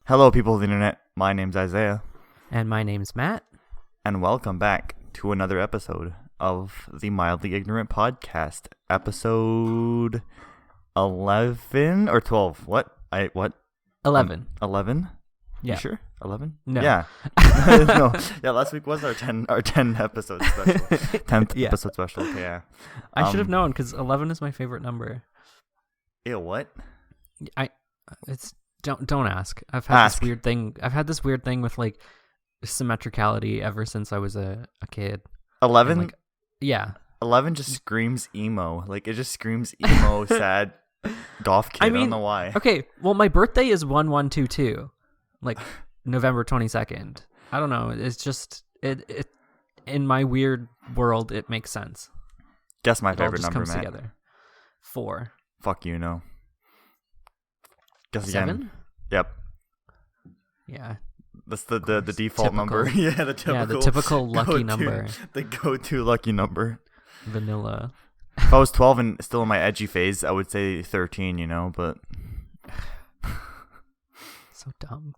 Hello, people of the internet. My name's Isaiah, And my name's Matt. and welcome back to another episode of the Mildly Ignorant Podcast, episode 11 or 12. What? 11. 11? Yeah. You sure? 11? No. Yeah. No. Yeah, last week was our 10 episode special. 10th Yeah. episode special. Okay, yeah. I should have known because 11 is my favorite number. Ew, what? Don't ask. I've had Ask. this weird thing. I've had this weird thing with like symmetricality ever since I was a kid. 11? And, yeah. 11 just screams emo. Like, it just screams emo, sad, goth kid. I don't know why. Okay, well my birthday is 1122. Like November 22nd. I don't know. It's just it in my weird world it makes sense. Guess my It all favorite just number, comes Matt. together. 4. Fuck you, no. Guess 7? again. Yep. Yeah. That's the default Typical. number. Yeah, the typical lucky go-to- number. The go-to lucky number. Vanilla. If I was 12 and still in my edgy phase, I would say 13, but So dumb.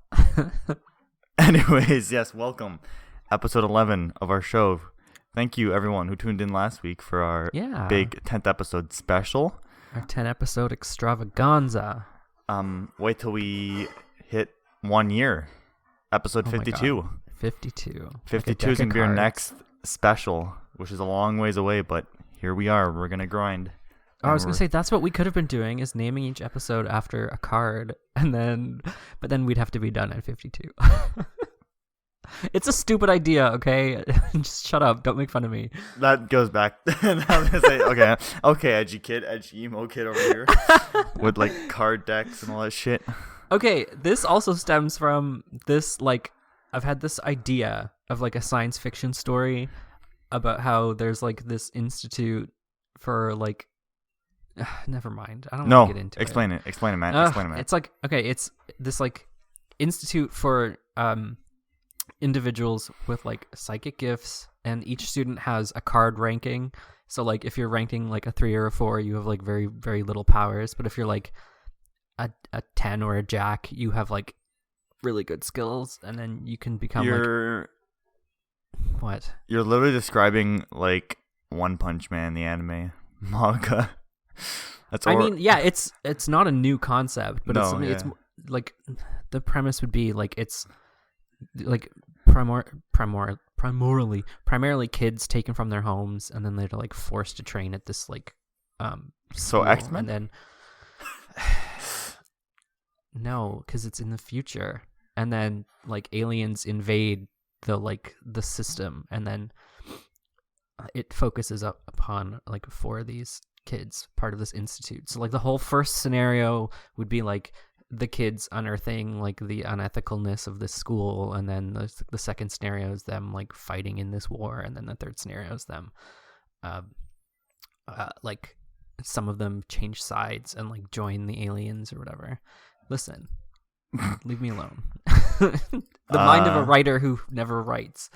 anyways, yes, welcome. Episode 11 of our show. Thank you everyone who tuned in last week for our big 10th episode special. Our 10 episode extravaganza. Wait till we hit 1 year. Episode 52. 52. 52 is going to be our next special, which is a long ways away, but here we are. We're going to grind. I was going to say, that's what we could have been doing, is naming each episode after a card, but then we'd have to be done at 52. It's a stupid idea, okay? Just shut up. Don't make fun of me. That goes back. I'm going to say, okay, edgy emo kid over here with like card decks and all that shit. Okay, this also stems from this, like, I've had this idea of like a science fiction story about how there's like this institute for like, never mind. I don't want to get into explain it. Explain it, Matt. Explain it, Matt. It's like, okay, it's this like institute for individuals with like psychic gifts, and each student has a card ranking. So like if you're ranking like a 3 or a 4, you have like very, very little powers. But if you're like a 10 or a jack, you have like really good skills, and then you can become what? You're literally describing like One Punch Man, the anime manga. It's not a new concept, but it's like the premise would be like it's like primarily kids taken from their homes, and then they're like forced to train at this like so school, X-Men? and then no, because it's in the future, and then like aliens invade the system, and then it focuses upon like 4 of these kids, part of this institute. So like the whole first scenario would be like the kids unearthing like the unethicalness of this school, and then the second scenario is them like fighting in this war, and then the third scenario is them like some of them change sides and like join the aliens or whatever. Listen, leave me alone. The mind of a writer who never writes.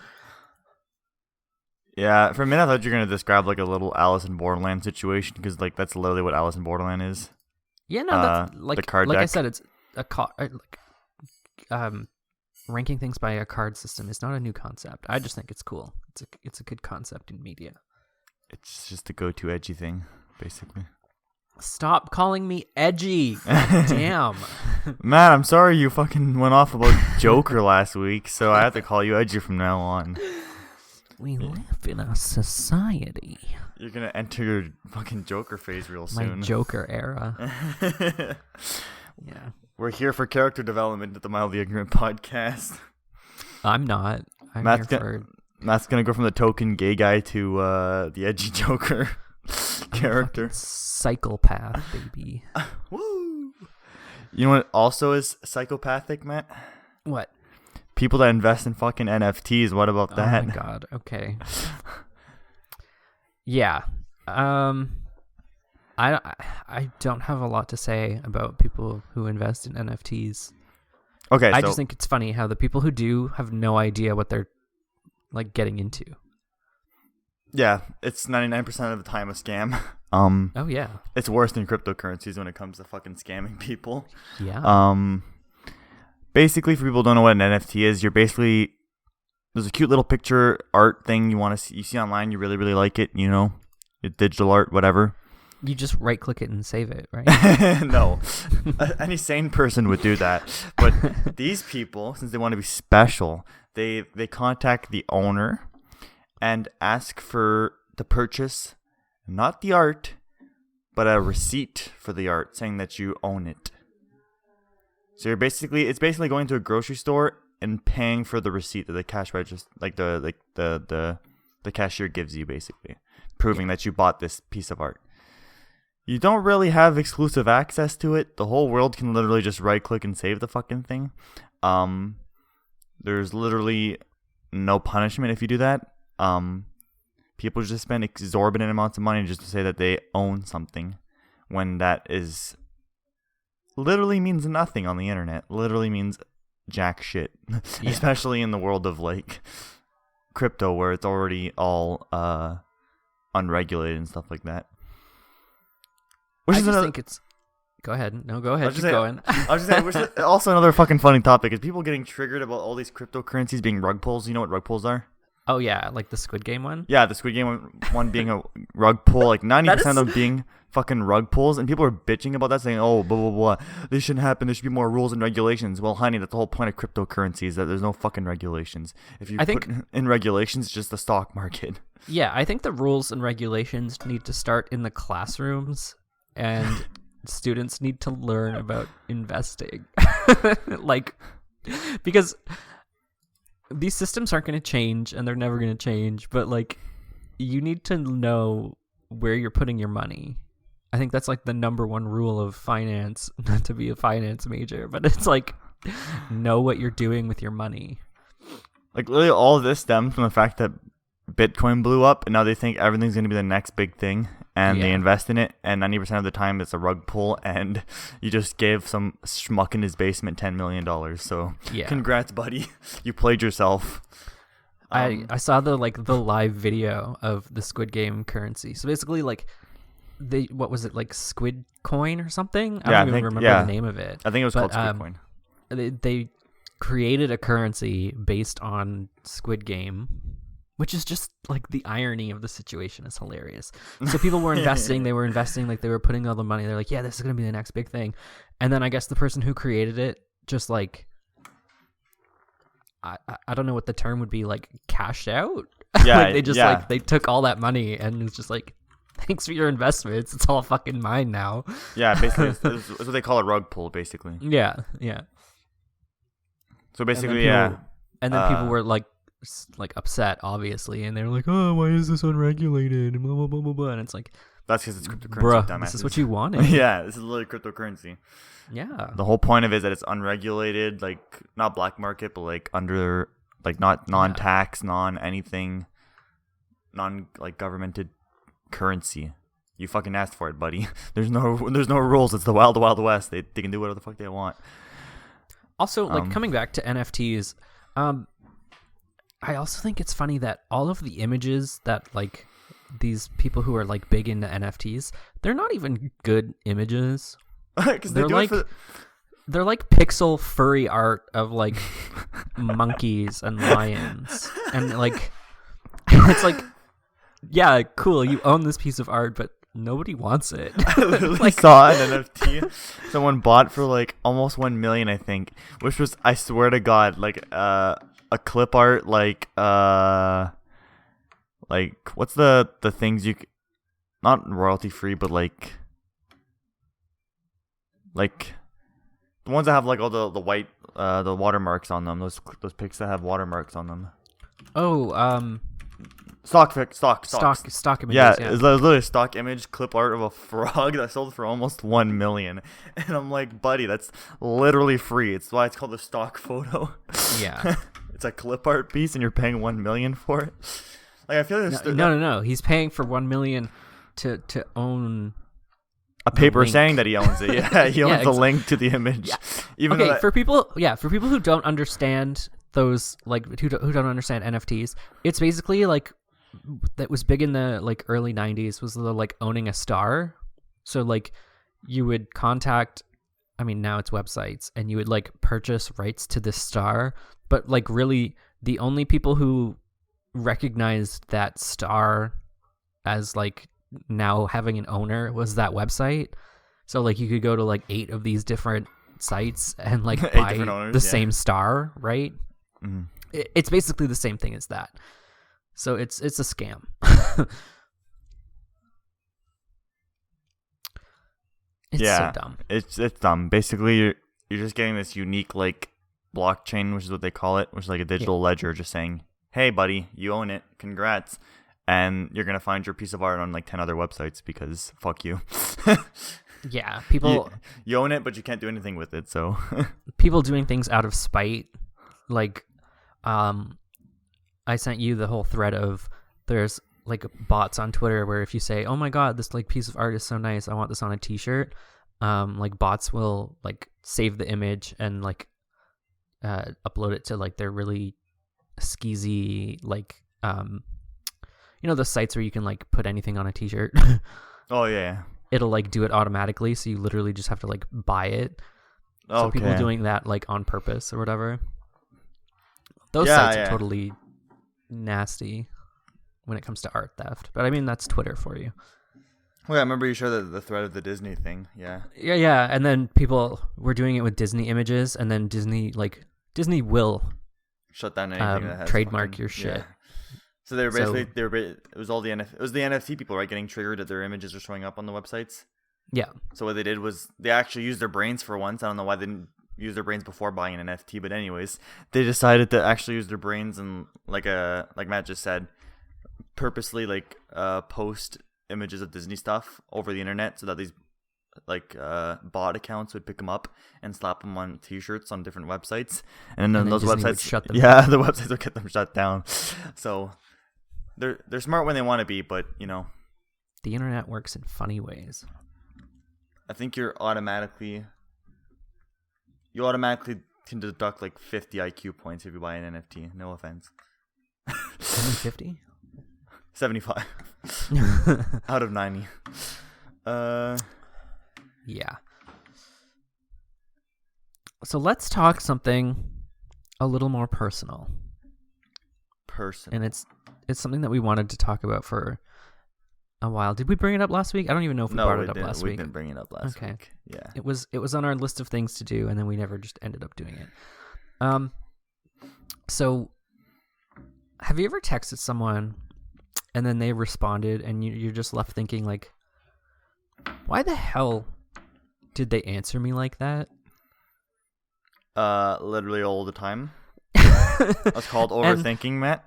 Yeah, for a minute I thought you were going to describe like a little Alice in Borderland situation, because like that's literally what Alice in Borderland is. Yeah, no, that's like the card like deck. I said, it's ranking things by a card system is not a new concept. I just think it's cool. It's a good concept in media. It's just a go-to edgy thing, basically. Stop calling me edgy. God damn. Matt, I'm sorry you fucking went off about Joker last week, so I have to call you edgy from now on. We live in a society. You're gonna enter your fucking Joker phase real soon. My Joker era. Yeah. We're here for character development at the Mildly Ignorant Podcast. I'm not. Matt's gonna go from the token gay guy to the edgy Joker character. Psychopath, baby. Woo! You know what also is psychopathic, Matt? What? People that invest in fucking NFTs. What about that? Oh my god. Okay. Yeah. I don't have a lot to say about people who invest in NFTs. Okay, I just think it's funny how the people who do have no idea what they're like getting into. Yeah, it's 99% of the time a scam. Oh yeah. It's worse than cryptocurrencies when it comes to fucking scamming people. Yeah. Basically, for people who don't know what an NFT is, you're basically there's a cute little picture art thing you see online. You really really like it. Digital art, whatever. You just right click it and save it, right? No, any sane person would do that. But these people, since they want to be special, they contact the owner and ask for the purchase, not the art, but a receipt for the art, saying that you own it. So it's basically going to a grocery store and paying for the receipt that the cash register, the cashier gives you, basically proving that you bought this piece of art. You don't really have exclusive access to it. The whole world can literally just right click and save the fucking thing. There's literally no punishment if you do that. People just spend exorbitant amounts of money just to say that they own something, when that is literally means nothing on the internet. Literally means jack shit. Yeah. Especially in the world of like crypto, where it's already all unregulated and stuff like that. I just think it's... Go ahead. No, go ahead. Keep going. I was just saying, also another fucking funny topic is people getting triggered about all these cryptocurrencies being rug pulls. You know what rug pulls are? Oh, yeah, like the Squid Game one? Yeah, the Squid Game one being a rug pull, like 90% of them being fucking rug pulls, and people are bitching about that, saying, oh, blah, blah, blah, this shouldn't happen, there should be more rules and regulations. Well, honey, that's the whole point of cryptocurrency, is that there's no fucking regulations. If you put in regulations, it's just the stock market. Yeah, I think the rules and regulations need to start in the classrooms, and students need to learn about investing. Because these systems aren't going to change, and they're never going to change, but you need to know where you're putting your money. I think that's the number one rule of finance, not to be a finance major, but it's know what you're doing with your money. Literally all of this stems from the fact that Bitcoin blew up, and now they think everything's going to be the next big thing, and they invest in it, and 90% of the time it's a rug pull, and you just gave some schmuck in his basement $10 million. So congrats, buddy. You played yourself. I saw the live video of the Squid Game currency. So basically, what was it, Squid Coin or something? I don't even remember the name of it. I think it was called Squid Coin. They created a currency based on Squid Game, which is just the irony of the situation is hilarious. So people were investing, they were putting all the money. They're like, yeah, this is going to be the next big thing. And then I guess the person who created it just I don't know what the term would be, cashed out. Yeah, they just they took all that money and it's just thanks for your investments. It's all fucking mine now. Yeah, basically, it's what they call a rug pull, basically. Yeah. So basically, and then people were upset, obviously, and they're like, oh, why is this unregulated? And blah blah blah blah blah. And it's that's because it's cryptocurrency. Bruh, dumbasses. This is what you wanted. Yeah, this is literally cryptocurrency. Yeah. The whole point of it is that it's unregulated, not black market, but under not non-tax, non-anything, non-governmented currency. You fucking asked for it, buddy. There's no rules. It's the wild west. They can do whatever the fuck they want. Also, coming back to NFTs, I also think it's funny that all of the images that these people who are big into NFTs, they're not even good images. Because they're they're pixel furry art of monkeys and lions, and it's yeah, cool, you own this piece of art, but nobody wants it. I literally saw an NFT someone bought for almost 1 million, I think, which was, I swear to God, a clip art, what's the things you not royalty free, but the ones that have all the white the watermarks on them, those pics that have watermarks on them. Oh, stock images. Yeah, it's literally a stock image clip art of a frog that sold for almost 1 million, and I'm like, buddy, that's literally free. It's why it's called a stock photo. Yeah. It's a clip art piece, and you're paying 1 million for it. I feel like no. He's paying for 1 million to own a paper saying that he owns it. Yeah, he owns the link to the image. Yeah. Even for people who don't understand those, who don't understand NFTs, it's basically that was big in the early 90s was the owning a star. So you would contact I mean, now it's websites, and you would like purchase rights to this star, but like really the only people who recognized that star as like now having an owner was that website. So like you could go to like 8 of these different sites and like buy owners, the same star, right? Mm-hmm. It's basically the same thing as that. So it's a scam. It's so dumb. It's dumb. Basically, you're just getting this unique like blockchain, which is what they call it, which is like a digital ledger, just saying, "Hey, buddy, you own it. Congrats." And you're gonna find your piece of art on like 10 other websites because fuck you. Yeah, people you own it, but you can't do anything with it. So people doing things out of spite, like, I sent you the whole thread of there's like bots on Twitter where if you say, "Oh my god, this like piece of art is so nice, I want this on a T-shirt," like bots will like save the image and like upload it to like their really skeezy like the sites where you can like put anything on a T-shirt. Oh yeah. It'll like do it automatically, so you literally just have to like buy it. So Okay. people doing that like on purpose or whatever. Those sites are totally nasty when it comes to art theft. But I mean, that's Twitter for you. Well, I remember you showed the thread of the Disney thing. Yeah. Yeah. And then people were doing it with Disney images, and then Disney will shut down anything that has trademark fucking, your shit. Yeah. So they were basically it was all the NFT people, right, getting triggered that their images are showing up on the websites. Yeah. So what they did was they actually used their brains for once. I don't know why they didn't use their brains before buying an NFT, but anyways, they decided to actually use their brains and like Matt just said, purposely like post images of Disney stuff over the internet so that these like bot accounts would pick them up and slap them on T-shirts on different websites, and then those Disney websites would shut them down. The websites would get them shut down. So they're smart when they want to be, but the internet works in funny ways. I think you automatically can deduct like 50 IQ points if you buy an NFT. No offense. Only 50? 75 out of 90. Yeah. So let's talk something a little more personal. And it's something that we wanted to talk about for a while. Did we bring it up last week? I don't even know if we brought it up last week. We didn't bring it up last week. Yeah. It was on our list of things to do, and then we never just ended up doing it. So have you ever texted someone and then they responded and you're just left thinking like, why the hell did they answer me like that? Literally all the time. That's called overthinking, Matt.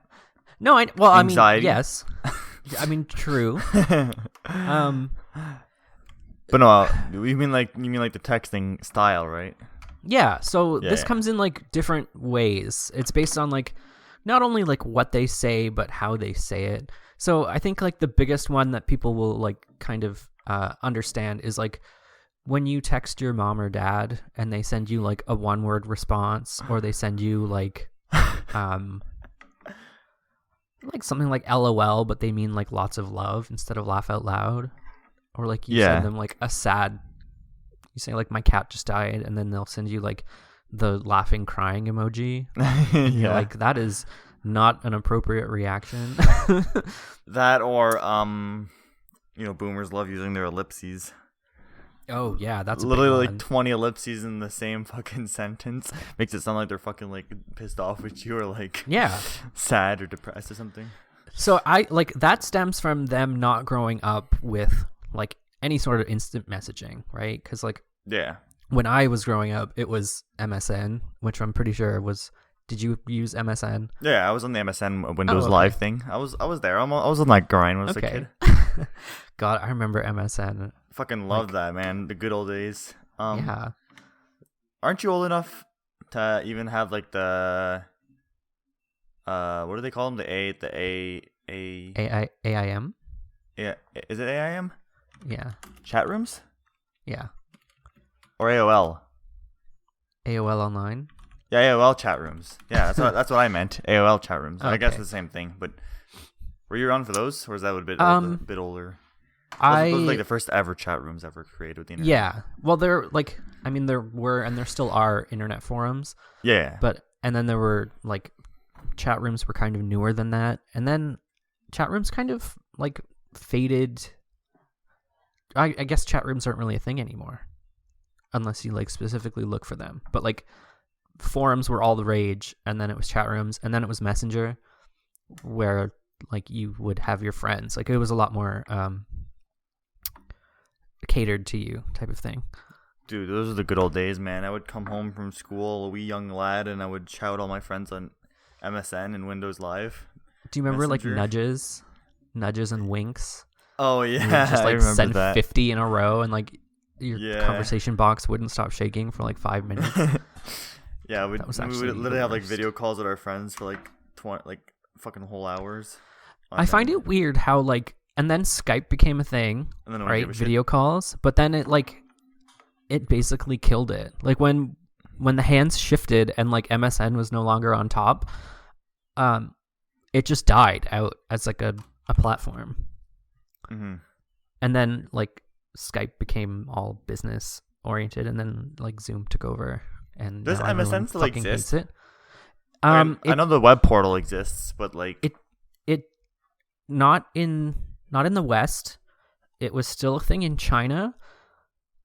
No, Anxiety. I mean, yes. I mean, true. But no, you mean like the texting style, right? Yeah. So this comes in like different ways. It's based on like not only like what they say, but how they say it. So I think like the biggest one that people will like kind of understand is like when you text your mom or dad and they send you like a 1-word response, or they send you like like something like LOL, but they mean like lots of love instead of laugh out loud, or like you send them like you say like my cat just died, and then they'll send you like the laughing crying emoji. You're like, that is not an appropriate reaction. That or boomers love using their ellipses. Oh yeah, that's literally like 20 ellipses in the same fucking sentence. Makes it sound like they're fucking like pissed off with you, or like sad or depressed or something. So I like that stems from them not growing up with like any sort of instant messaging, right? Because like when I was growing up, it was MSN, which I'm pretty sure was. Did you use MSN? Yeah, I was on the MSN Windows Live thing. I was there. I was on that grind when I was a kid. God, I remember MSN. Fucking love that, man. The good old days. Yeah. Aren't you old enough to even have like the what do they call them? The AIM? Yeah, is it AIM? Yeah. Chat rooms? Yeah. Or AOL? AOL Online? Yeah, AOL chat rooms. Yeah, that's what I meant. AOL chat rooms. Okay. I guess it's the same thing. But were you around for those, or is that a bit older? Those were like the first ever chat rooms ever created with the internet. Yeah. Well, there were and there still are internet forums. Yeah. And then there were like chat rooms were kind of newer than that. And then chat rooms kind of like faded. I guess chat rooms aren't really a thing anymore unless you like specifically look for them. But like forums were all the rage, and then it was chat rooms, and then it was Messenger where like you would have your friends. Like it was a lot more catered to you type of thing. Dude, those are the good old days, man. I would come home from school, a wee young lad, and I would shout all my friends on MSN and Windows Live. Do you remember Messenger? like nudges and winks? Oh yeah, You would just like send that. 50 in a row, and like your conversation box wouldn't stop shaking for like 5 minutes. Yeah, we would literally have like worst. video calls with our friends for like 20, like fucking whole hours. I find it weird how like, and then Skype became a thing, And then no one gave right? a shit. Video calls, but then it basically killed it. Like when the hands shifted and like MSN was no longer on top, it just died out as like a platform. Mm-hmm. And then like Skype became all business oriented, and then like Zoom took over. And Does now everyone MSN still fucking exist? hates it. I know the web portal exists, but like it not in the West. It was still a thing in China,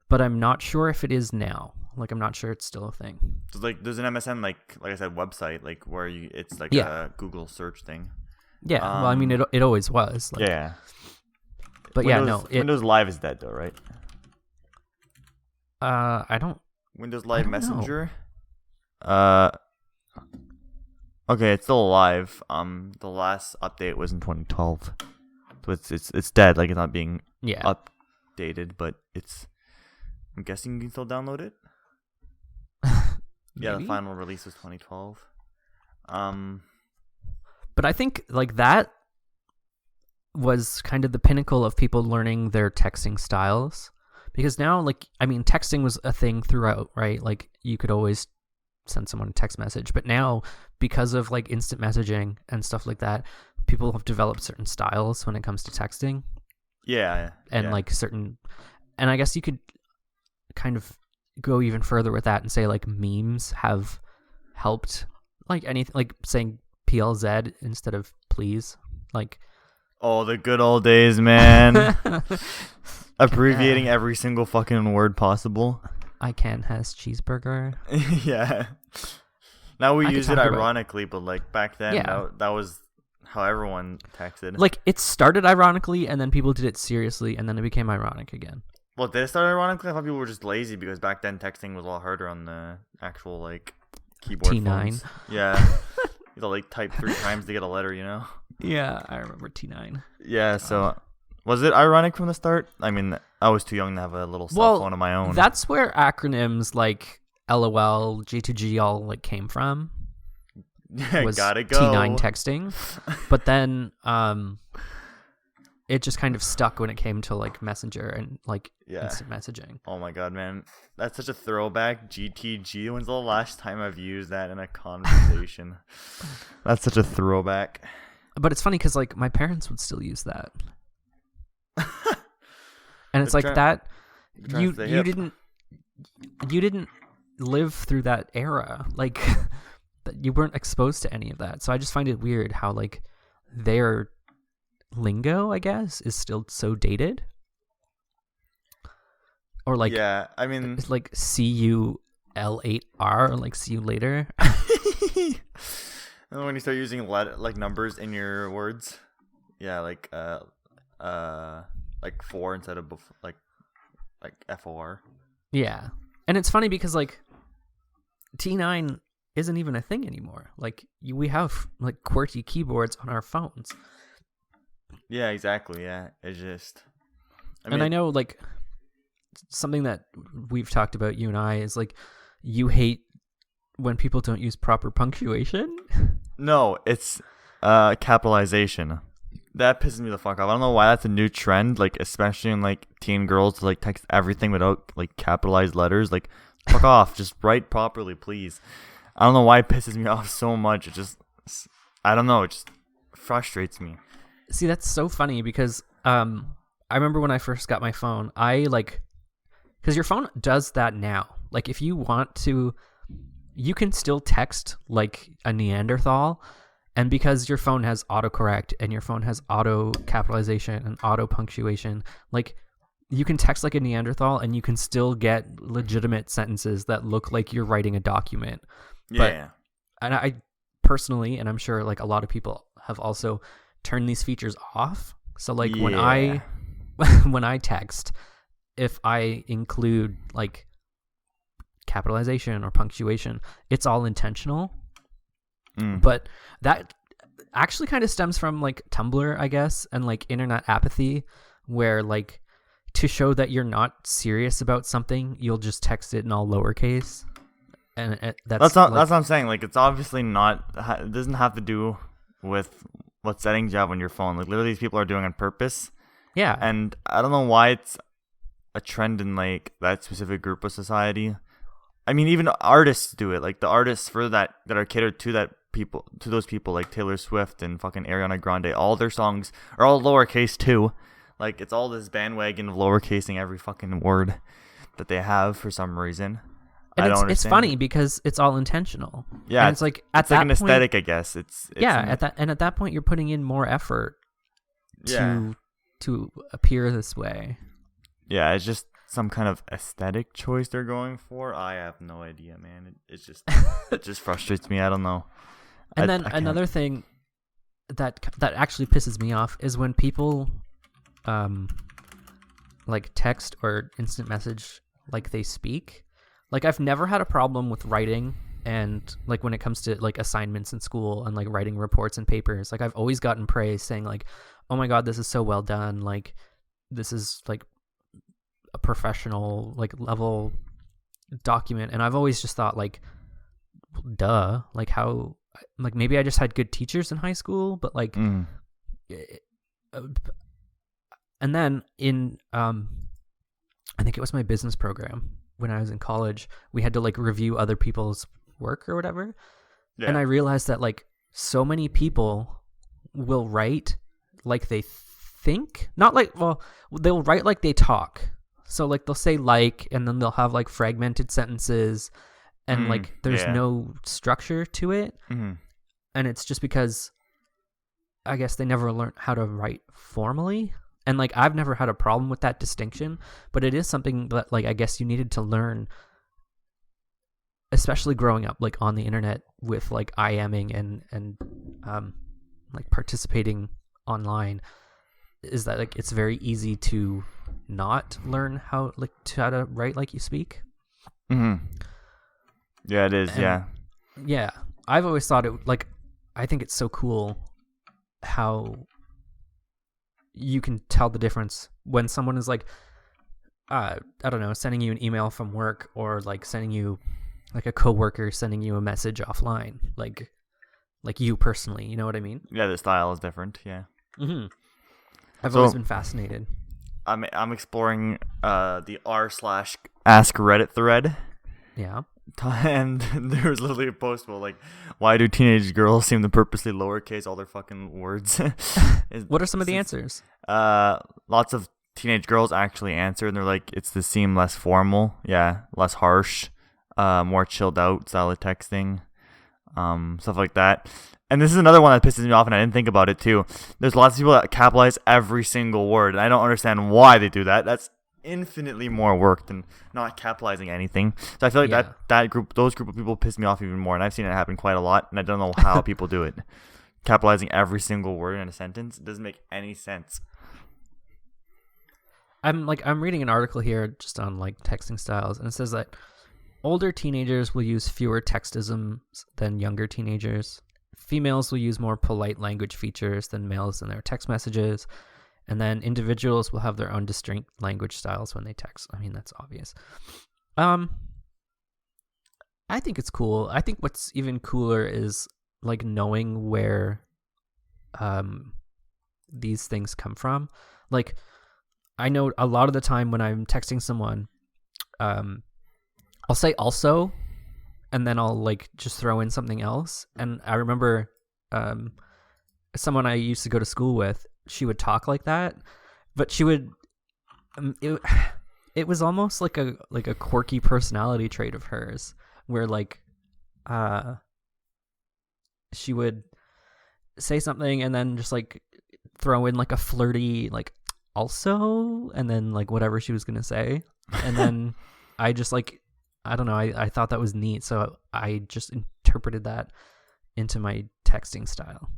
but I'm not sure if it is now. Like I'm not sure it's still a thing. so like there's an MSN like I said website like where it's like Yeah. a Google search thing. Yeah, well, I mean it always was. Like, Yeah. but Windows Live is dead though, right? I don't. Windows Live don't know. Messenger. Okay, it's still alive. The last update was in 2012, so it's dead. Like it's not being Yeah. updated, but I'm guessing you can still download it. Yeah, the Maybe? final release was 2012. But I think like that was kind of the pinnacle of people learning their texting styles, because now like I mean texting was a thing throughout, right? Like you could always send someone a text message, but now because of like instant messaging and stuff like that, people have developed certain styles when it comes to texting. Yeah, And yeah. like and I guess you could kind of go even further with that and say like memes have helped, like anything, like saying PLZ instead of please, like Oh, the good old days, man. Abbreviating every single fucking word possible. I can has cheeseburger. Yeah. Now we I could use it talk about- ironically, but like back then, Yeah. that was how everyone texted. Like it started ironically, and then people did it seriously, and then it became ironic again. Well, did it start ironically? I thought people were just lazy because back then texting was a lot harder on the actual like keyboard T9. phones. Yeah. You had to like type 3 times to get a letter, you know? Yeah, I remember T9. Yeah, so was it ironic from the start? I mean, I was too young to have a little cell phone of my own. That's where acronyms like LOL, G2G all like came from. Was Gotta go. T9 texting. But then it just kind of stuck when it came to like Messenger and like Yeah. instant messaging. Oh my god, man. That's such a throwback. GTG. When's the last time I've used that in a conversation? That's such a throwback. But it's funny because like my parents would still use that. And it's They're like trying- that trying you to stay you hip. didn't live through that era. Like that you weren't exposed to any of that. So I just find it weird how like their lingo, I guess, is still so dated. Or like yeah, I mean, it's like CUL8R, or like see you later. and when you start using like numbers in your words, yeah, like 4 instead of like FOR. Yeah. And it's funny because like T9 isn't even a thing anymore. Like we have like QWERTY keyboards on our phones. Yeah, exactly. Yeah, it's just. I know like something that we've talked about, you and I, is like you hate when people don't use proper punctuation. No, it's capitalization. That pisses me the fuck off. I don't know why that's a new trend, like especially in like teen girls to like text everything without like capitalized letters. Like, fuck off. Just write properly, please. I don't know why it pisses me off so much. It just, I don't know. It just frustrates me. See, that's so funny because I remember when I first got my phone, I like, because your phone does that now. Like if you want to, you can still text like a Neanderthal, and because your phone has autocorrect and your phone has auto capitalization and auto punctuation, like you can text like a Neanderthal and you can still get legitimate sentences that look like you're writing a document. Yeah. And I personally, and I'm sure like a lot of people have also turned these features off. So like when I when I text, if I include like capitalization or punctuation, it's all intentional. But that actually kind of stems from like Tumblr, I guess, and like internet apathy, where like to show that you're not serious about something, you'll just text it in all lowercase. And that's what I'm saying. Like, it's obviously not. It doesn't have to do with what settings you have on your phone. Like, literally, these people are doing it on purpose. Yeah. And I don't know why it's a trend in like that specific group of society. I mean, even artists do it. Like the artists for that are catered to those people, like Taylor Swift and fucking Ariana Grande. All their songs are all lowercase too. Like, it's all this bandwagon of lowercasing every fucking word that they have for some reason. And I don't understand. It's funny because it's all intentional. Yeah, and it's like at it's that like an point, aesthetic, I guess. It's at that point you're putting in more effort to appear this way. Yeah, it's just some kind of aesthetic choice they're going for. I have no idea, man. It just frustrates me. I don't know. And then another thing that actually pisses me off is when people like text or instant message like they speak. Like, I've never had a problem with writing, and like when it comes to like assignments in school and like writing reports and papers, like I've always gotten praise saying like, oh my god, this is so well done, like this is like a professional like level document. And I've always just thought like, duh, like how, like maybe I just had good teachers in high school, but like and then in I think it was my business program when I was in college, we had to like review other people's work or whatever. Yeah. And I realized that like so many people will write like they think, not like, well, they'll write like they talk. So like they'll say like, and then they'll have like fragmented sentences, and like there's no structure to it. And it's just because I guess they never learned how to write formally. And like I've never had a problem with that distinction, but it is something that like I guess you needed to learn, especially growing up like on the internet with like IMing and like participating online, is that like it's very easy to not learn how to write like you speak. Yeah, it is. Yeah, I've always thought it like, I think it's so cool how you can tell the difference when someone is like, I don't know, sending you an email from work, or like sending you like a coworker sending you a message offline, like you personally, you know what I mean? Yeah, the style is different. Yeah. I've always been fascinated. I'm exploring the r/ask Reddit thread. Yeah. And there was literally a post about like, why do teenage girls seem to purposely lowercase all their fucking words? What are some of the answers? Lots of teenage girls actually answer, and they're like, it's to seem less formal, less harsh, more chilled out style of texting, stuff like that. And this is another one that pisses me off, and I didn't think about it too. There's lots of people that capitalize every single word, and I don't understand why they do that. That's infinitely more work than not capitalizing anything. So I feel like those group of people piss me off even more, and I've seen it happen quite a lot, and I don't know how people do it. Capitalizing every single word in a sentence, it doesn't make any sense. I'm reading an article here just on like texting styles, and it says that older teenagers will use fewer textisms than younger teenagers. Females will use more polite language features than males in their text messages. And then individuals will have their own distinct language styles when they text. I mean, that's obvious. I think it's cool. I think what's even cooler is like knowing where these things come from. Like, I know a lot of the time when I'm texting someone, I'll say also, and then I'll like just throw in something else. And I remember someone I used to go to school with, she would talk like that, but she would It it was almost like a quirky personality trait of hers, where like she would say something and then just like throw in like a flirty like also, and then like whatever she was gonna say, and then I just like I don't know, I thought that was neat, so I just interpreted that into my texting style.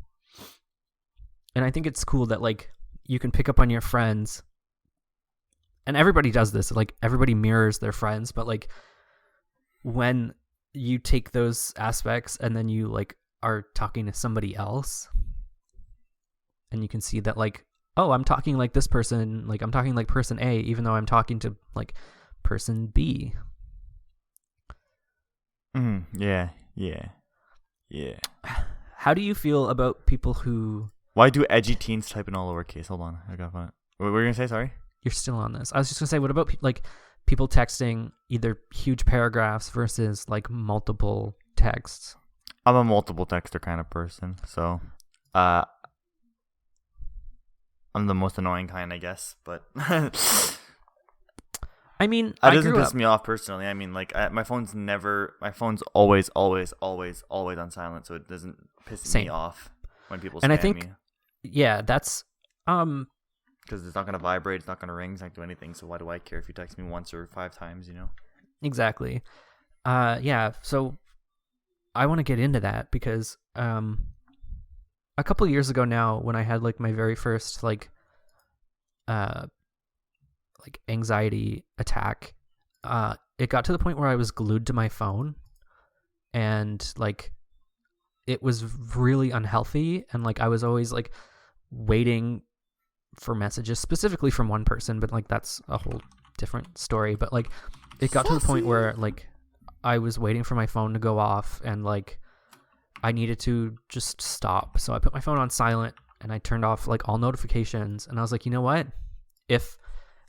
And I think it's cool that like you can pick up on your friends, and everybody does this, like everybody mirrors their friends, but like when you take those aspects and then you like are talking to somebody else, and you can see that like, oh, I'm talking like this person, like I'm talking like person A, even though I'm talking to like person B. Yeah. How do you feel about people who... Why do edgy teens type in all lowercase? Hold on, I gotta find it. What were you gonna say? Sorry. You're still on this. I was just gonna say, what about like people texting either huge paragraphs versus like multiple texts? I'm a multiple texter kind of person, so I'm the most annoying kind, I guess. But I mean, that doesn't piss me off personally. I mean, like my phone's always on silent, so it doesn't piss me off when people spam and I think, me. Yeah, that's because it's not gonna vibrate, it's not gonna ring, it's not gonna do anything. So why do I care if you text me once or 5 times? You know? Exactly. Yeah. So I want to get into that because a couple years ago now, when I had like my very first like anxiety attack, it got to the point where I was glued to my phone, and like it was really unhealthy, and like I was always like waiting for messages specifically from one person, but like that's a whole different story. But like it got to the point where like I was waiting for my phone to go off, and like I needed to just stop. So I put my phone on silent and I turned off like all notifications, and I was like, you know what? If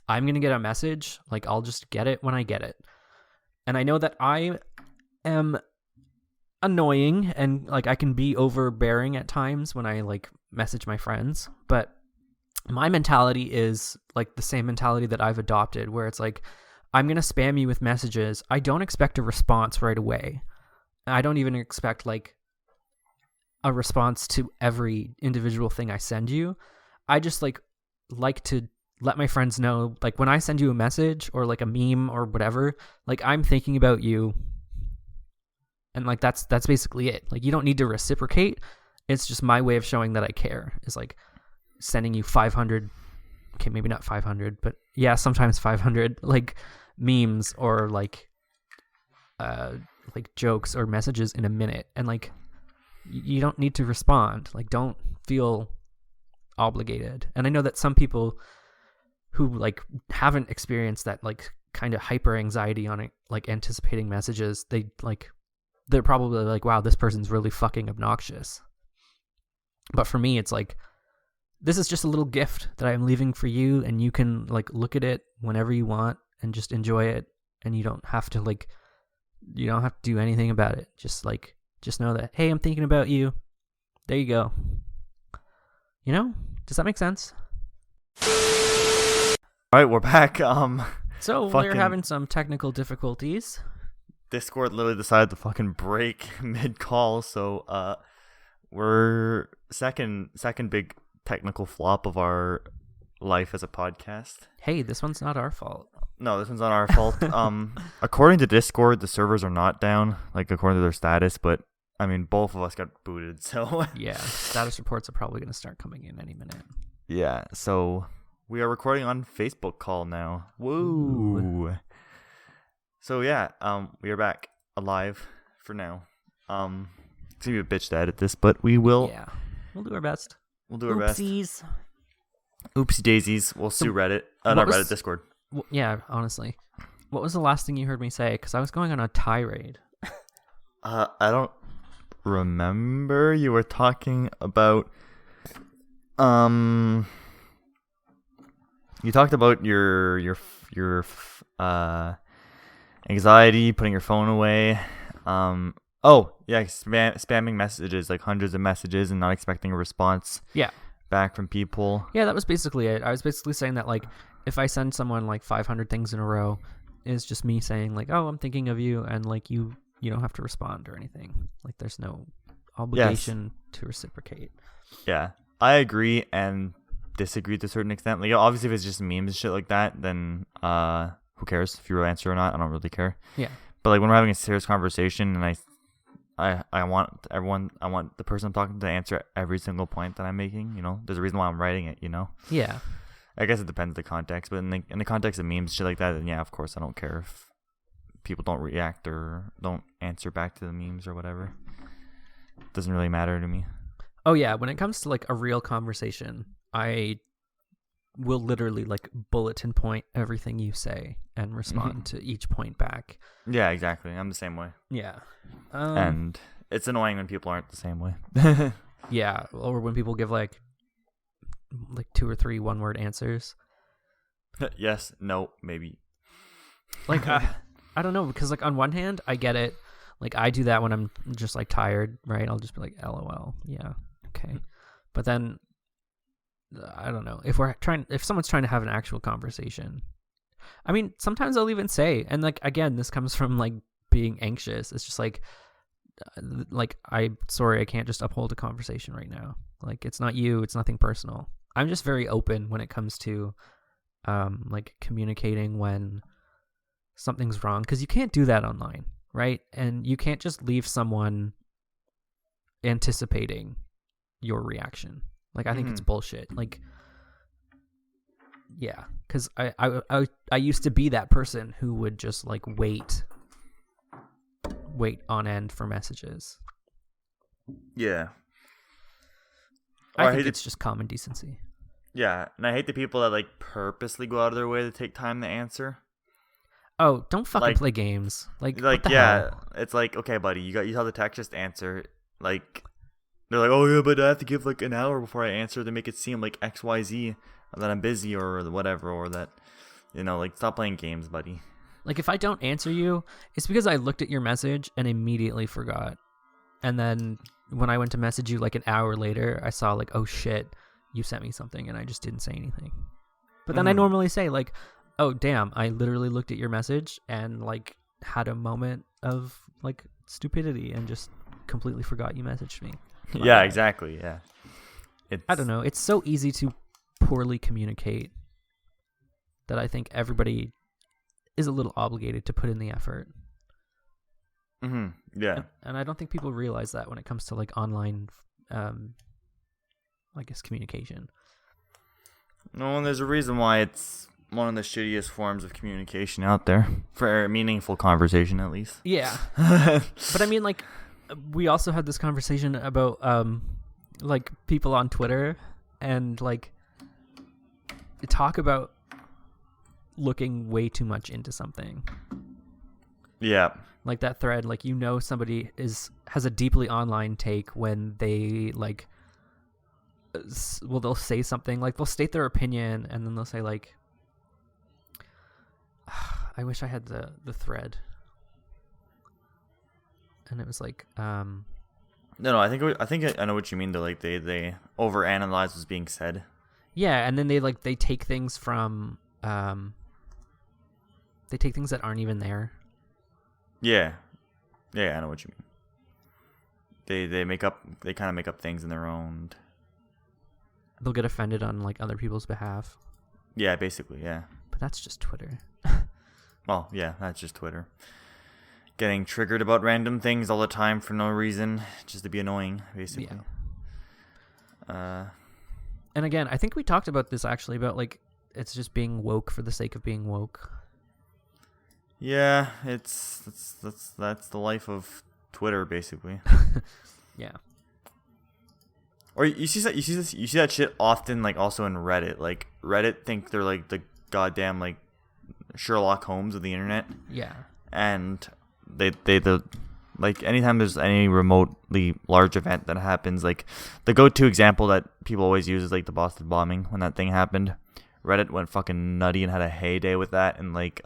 I'm going to get a message, like I'll just get it when I get it. And I know that I am annoying and like I can be overbearing at times when I like message my friends, but my mentality is like the same mentality that I've adopted, where it's like, I'm going to spam you with messages. I don't expect a response right away. I don't even expect like a response to every individual thing I send you. I just like to let my friends know, like when I send you a message or like a meme or whatever, like I'm thinking about you. And like that's basically it. Like you don't need to reciprocate. It's just my way of showing that I care, is like sending you 500, okay, maybe not 500, but yeah, sometimes 500 like memes or like jokes or messages in a minute, and like you don't need to respond. Like don't feel obligated. And I know that some people who like haven't experienced that like kind of hyper anxiety on it, like anticipating messages, they're probably like, wow, this person's really fucking obnoxious. But for me, it's like, this is just a little gift that I'm leaving for you, and you can like look at it whenever you want and just enjoy it, and you don't have to do anything about it. Just know that, hey, I'm thinking about you. There you go. You know? Does that make sense? All right, we're back. So we're having some technical difficulties. Discord literally decided to fucking break mid-call, so we're second big technical flop of our life as a podcast. Hey, this one's not our fault. No, this one's not our fault. According to Discord, the servers are not down, like according to their status, but I mean, both of us got booted, so yeah, status reports are probably going to start coming in any minute. Yeah, so we are recording on Facebook call now. Woo! Ooh. So yeah, we are back alive for now. It's gonna be a bitch to edit this, but we will. Yeah, we'll do our best. We'll do our best. Oopsies. Oopsie daisies. We'll sue Reddit. Not Reddit, Discord. Yeah, honestly. What was the last thing you heard me say? Because I was going on a tirade. I don't remember. You were talking about. You talked about your anxiety, putting your phone away. Oh yeah, spamming messages, like hundreds of messages, and not expecting a response. Yeah. Back from people. Yeah, that was basically it. I was basically saying that like if I send someone like 500 things in a row, it's just me saying like, oh, I'm thinking of you, and like you don't have to respond or anything. Like there's no obligation to reciprocate. Yeah, I agree and disagree to a certain extent. Like obviously if it's just memes and shit like that, then who cares if you answer or not? I don't really care. Yeah. But like when we're having a serious conversation and I want the person I'm talking to answer every single point that I'm making, you know, there's a reason why I'm writing it, you know? Yeah. I guess it depends on the context, but in the context of memes, shit like that, then yeah, of course I don't care if people don't react or don't answer back to the memes or whatever. It doesn't really matter to me. Oh yeah, when it comes to like a real conversation, I will literally like bulletin point everything you say and respond to each point back. Yeah, exactly. I'm the same way. Yeah. And it's annoying when people aren't the same way. Yeah, or when people give like 2 or 3 one-word answers. Yes, no, maybe. Like I don't know, because like on one hand, I get it. Like I do that when I'm just like tired, right? I'll just be like, LOL. Yeah. Okay. But then I don't know, if someone's trying to have an actual conversation, I mean, sometimes I'll even say, and like again, this comes from like being anxious. It's just like I'm sorry, I can't just uphold a conversation right now. Like it's not you, it's nothing personal. I'm just very open when it comes to like communicating when something's wrong, because you can't do that online, right? And you can't just leave someone anticipating your reaction. Like I think it's bullshit. Like yeah, because I used to be that person who would just like wait on end for messages. Yeah. I think it's just common decency. Yeah, and I hate the people that like purposely go out of their way to take time to answer. Oh, don't fucking like, play games. Like what the yeah, hell? It's like, okay, buddy, you saw the text, just answer. Like they're like, oh yeah, but I have to give like an hour before I answer to make it seem like XYZ that I'm busy or whatever, or that, you know, like stop playing games, buddy. Like if I don't answer you, it's because I looked at your message and immediately forgot. And then when I went to message you like an hour later, I saw like, oh shit, you sent me something, and I just didn't say anything. But then I normally say like, oh damn, I literally looked at your message and like had a moment of like stupidity and just completely forgot you messaged me. Yeah, exactly. Yeah. I don't know. It's so easy to poorly communicate that I think everybody is a little obligated to put in the effort. Yeah. And I don't think people realize that when it comes to like online, I guess, communication. No, and there's a reason why it's one of the shittiest forms of communication out there for a meaningful conversation, at least. Yeah. But I mean, like, we also had this conversation about like people on Twitter and like talk about looking way too much into something. Yeah. Like that thread, like, you know, somebody has a deeply online take when they like they'll say something, like they'll state their opinion and then they'll say like, I wish I had the thread. And it was like No, I think I know what you mean though. Like they overanalyze what's being said. Yeah, and then they take things from they take things that aren't even there. Yeah, I know what you mean. They kind of make up things in their own. They'll get offended on like other people's behalf. Yeah, basically, yeah. But that's just Twitter. Well, yeah, that's just Twitter. Getting triggered about random things all the time for no reason, just to be annoying, basically. Yeah. And again, I think we talked about this actually, about like it's just being woke for the sake of being woke. Yeah, that's the life of Twitter, basically. Yeah. Or you see that shit often, like also in Reddit. Like Reddit think they're like the goddamn like Sherlock Holmes of the internet. Yeah. And they like anytime there's any remotely large event that happens, like the go-to example that people always use is like the Boston bombing. When that thing happened, Reddit went fucking nutty and had a heyday with that, and like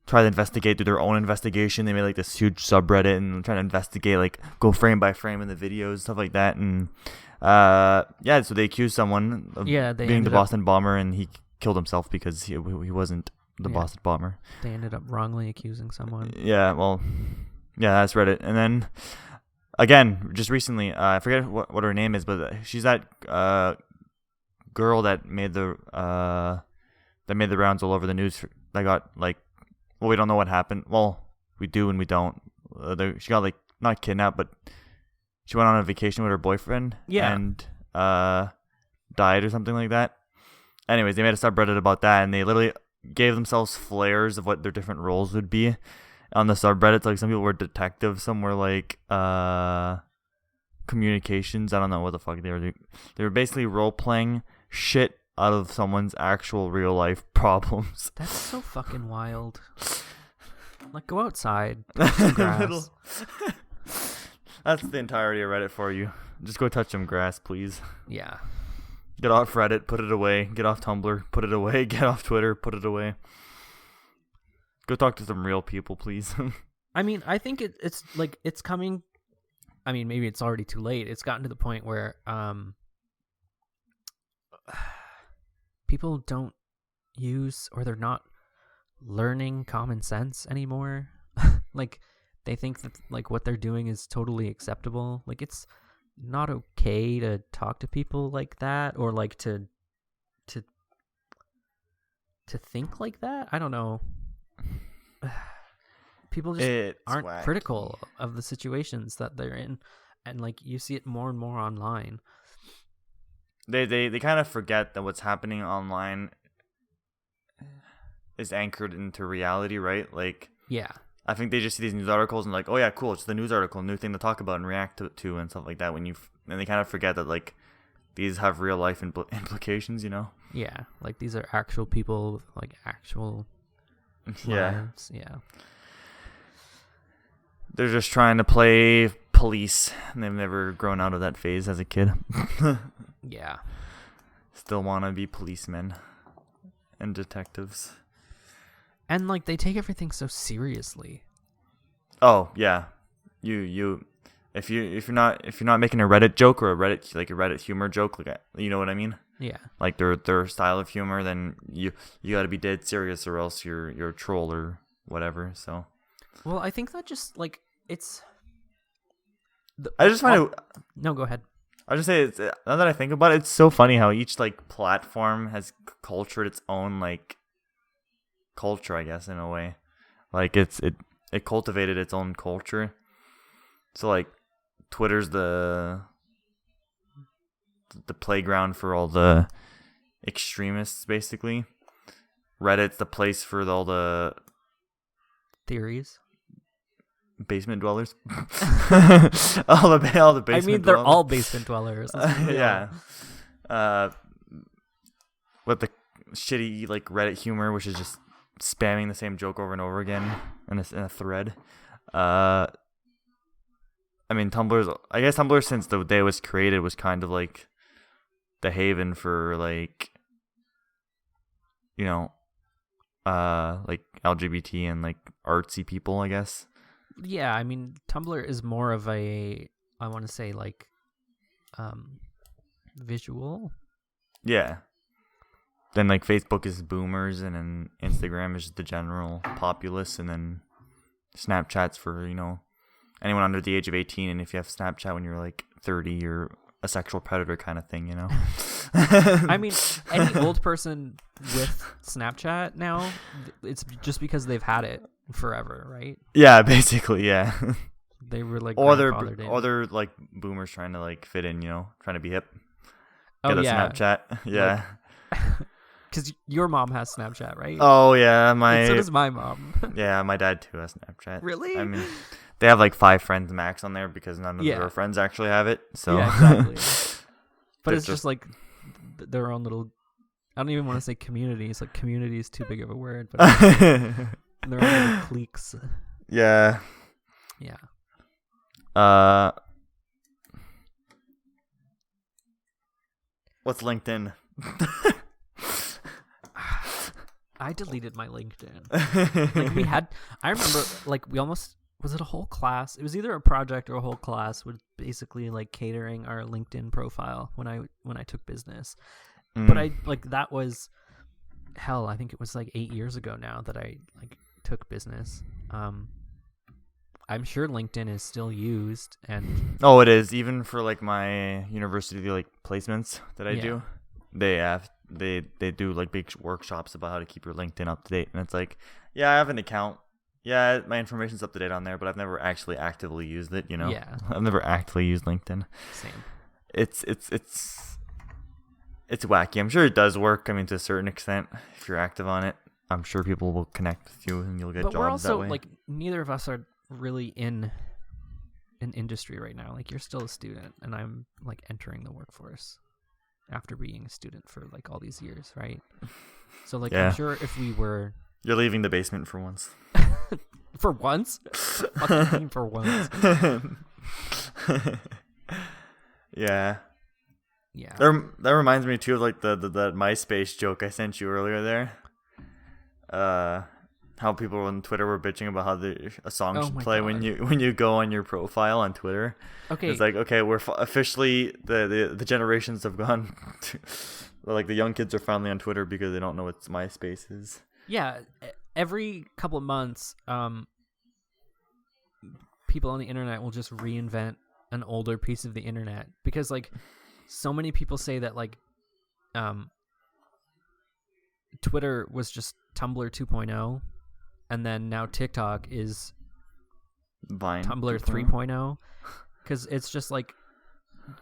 try to investigate, do their own investigation. They made like this huge subreddit and trying to investigate, like go frame by frame in the videos, stuff like that. And so they accused someone of being the Boston bomber, and killed himself because he wasn't the Boston bomber. They ended up wrongly accusing someone. Yeah, well, yeah, that's Reddit. And then again, just recently, I forget what her name is, but she's that girl that made the rounds all over the news. That got like, well, we don't know what happened. Well, we do and we don't. She got like not kidnapped, but she went on a vacation with her boyfriend. Yeah. And died or something like that. Anyways, they made a subreddit about that, and they literally gave themselves flares of what their different roles would be on the subreddits. Like some people were detectives, some were like communications. I don't know what the fuck they were doing. They were basically role playing shit out of someone's actual real life problems. That's so fucking wild. Like, go outside, touch some grass. That's the entirety of Reddit for you. Just go touch some grass, please. Yeah. Get off Reddit, put it away. Get off Tumblr, put it away. Get off Twitter, put it away. Go talk to some real people, please. I mean, I think it's like it's coming. I mean, maybe it's already too late. It's gotten to the point where people don't use, or they're not learning common sense anymore. Like, they think that like what they're doing is totally acceptable. Like, it's not okay to talk to people like that, or like to think like that. I don't know. People just aren't critical of the situations that they're in, and like you see it more and more online. They kind of forget that what's happening online is anchored into reality, right? Like, yeah, I think they just see these news articles and like, oh yeah, cool, it's the news article, new thing to talk about and react to and stuff like that. And they kind of forget that like these have real life implications, you know? Yeah, like these are actual people with like actual lives. Yeah. They're just trying to play police, and they've never grown out of that phase as a kid. Yeah. Still want to be policemen and detectives. And like they take everything so seriously. Oh yeah, if you're not making a Reddit joke or a Reddit humor joke, like, you know what I mean? Yeah. Like their style of humor, then you got to be dead serious, or else you're a troll or whatever. So. Well, I think that just like it's. I just find it. No, go ahead. I just say now that I think about it, it's so funny how each like platform has cultured its own like culture, I guess, in a way. Like it cultivated its own culture. So like Twitter's the playground for all the extremists, basically. Reddit's the place for all the theories. Basement dwellers. all the basement I mean, they're all basement dwellers. Yeah. With the shitty like Reddit humor, which is just spamming the same joke over and over again in a thread. I mean, I guess Tumblr, since the day it was created, was kind of like the haven for like, you know, like LGBT and like artsy people, I guess. Yeah, I mean, Tumblr is more of I want to say like, visual. Yeah. Then like Facebook is boomers, and then Instagram is the general populace, and then Snapchat's for, you know, anyone under the age of 18. And if you have Snapchat when you're like 30, you're a sexual predator kind of thing, you know? I mean, any old person with Snapchat now, it's just because they've had it forever, right? Yeah, basically, yeah. They were like, or they're like boomers trying to like fit in, you know, trying to be hip. Get a Snapchat. Yeah. Because your mom has Snapchat, right? Oh yeah, so does my mom. Yeah, my dad too has Snapchat. Really? I mean, they have like 5 friends max on there because none of their friends actually have it. So yeah, exactly. But it's just like their own little. I don't even want to say community. It's like community is too big of a word, but their own little cliques. Yeah. Yeah. What's LinkedIn? I deleted my LinkedIn. Like I remember like we almost, was it a whole class? It was either a project or a whole class with basically like catering our LinkedIn profile when I took business. But I like that was hell, I think it was like 8 years ago now that I like took business. I'm sure LinkedIn is still used, and Oh, it is. Even for like my university like placements that I do, they do like big workshops about how to keep your LinkedIn up to date. And it's like, yeah, I have an account. Yeah, my information's up to date on there, but I've never actually actively used it. Yeah. I've never actively used LinkedIn. Same. It's wacky. I'm sure it does work. I mean, to a certain extent, if you're active on it, I'm sure people will connect with you and you'll get But jobs we're also that way. like, neither of us are really in an industry right now. Like, you're still a student, and I'm like entering the workforce after being a student for like all these years, right? So like, Yeah. I'm sure if we were You're leaving the basement for once. for once, what do you mean for once? Yeah. Yeah. That reminds me too of like the MySpace joke I sent you earlier there. How people on Twitter were bitching about how a song Oh should my play God. when you go on your profile on Twitter. Okay. It's like, okay, we're officially the generations have gone. Like the young kids are finally on Twitter because they don't know what MySpace is. Yeah. Every couple of months, people on the internet will just reinvent an older piece of the internet, because like so many people say that like Twitter was just Tumblr 2.0, and then now TikTok is Vine Tumblr 2.0. 3.0, because it's just like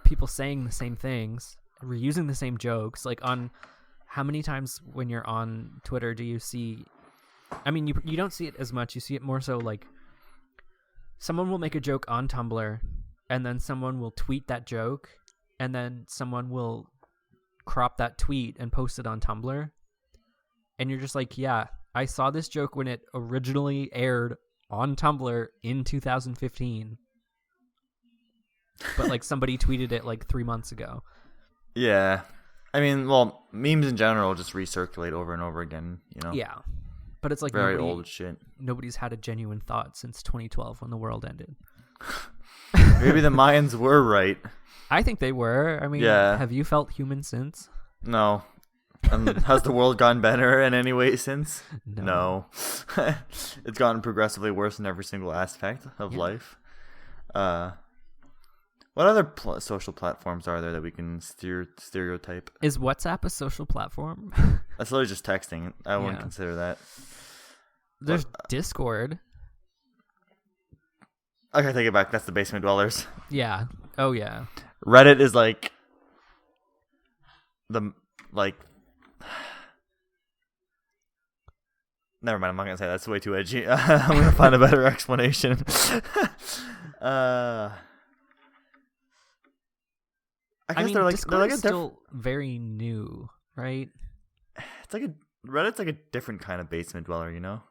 people saying the same things, reusing the same jokes. Like, on how many times when you're on Twitter do you see, I mean, you don't see it as much, you see it more so like someone will make a joke on Tumblr, and then someone will tweet that joke, and then someone will crop that tweet and post it on Tumblr. And you're just like, yeah, I saw this joke when it originally aired on Tumblr in 2015. But like somebody tweeted it like 3 months ago. Yeah. I mean, well, memes in general just recirculate over and over again, Yeah. But it's like Very old shit. Nobody's had a genuine thought since 2012 when the world ended. Maybe the Mayans were right. I think they were. I mean, Yeah. Have you felt human since? No. Has the world gotten better in any way since? No. It's gotten progressively worse in every single aspect of life. What other social platforms are there that we can stereotype? Is WhatsApp a social platform? That's literally just texting. I wouldn't consider that. There's Discord. Okay, take it back. That's the basement dwellers. Yeah. Oh, yeah. Reddit is like never mind, I'm not gonna say that. That's way too edgy. I'm gonna find a better explanation. I guess Discord is still very new, right? It's like Reddit's like a different kind of basement dweller,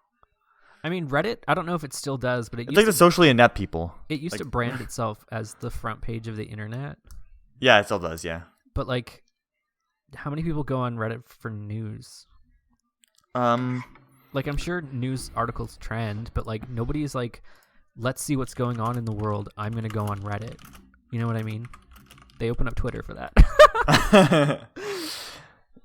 I mean, Reddit, I don't know if it still does, but it's like the socially inept people. It used to brand itself as the front page of the internet. Yeah, it still does, yeah. But like, how many people go on Reddit for news? Like, I'm sure news articles trend, but like nobody's like, let's see what's going on in the world, I'm gonna go on Reddit. You know what I mean? They open up Twitter for that.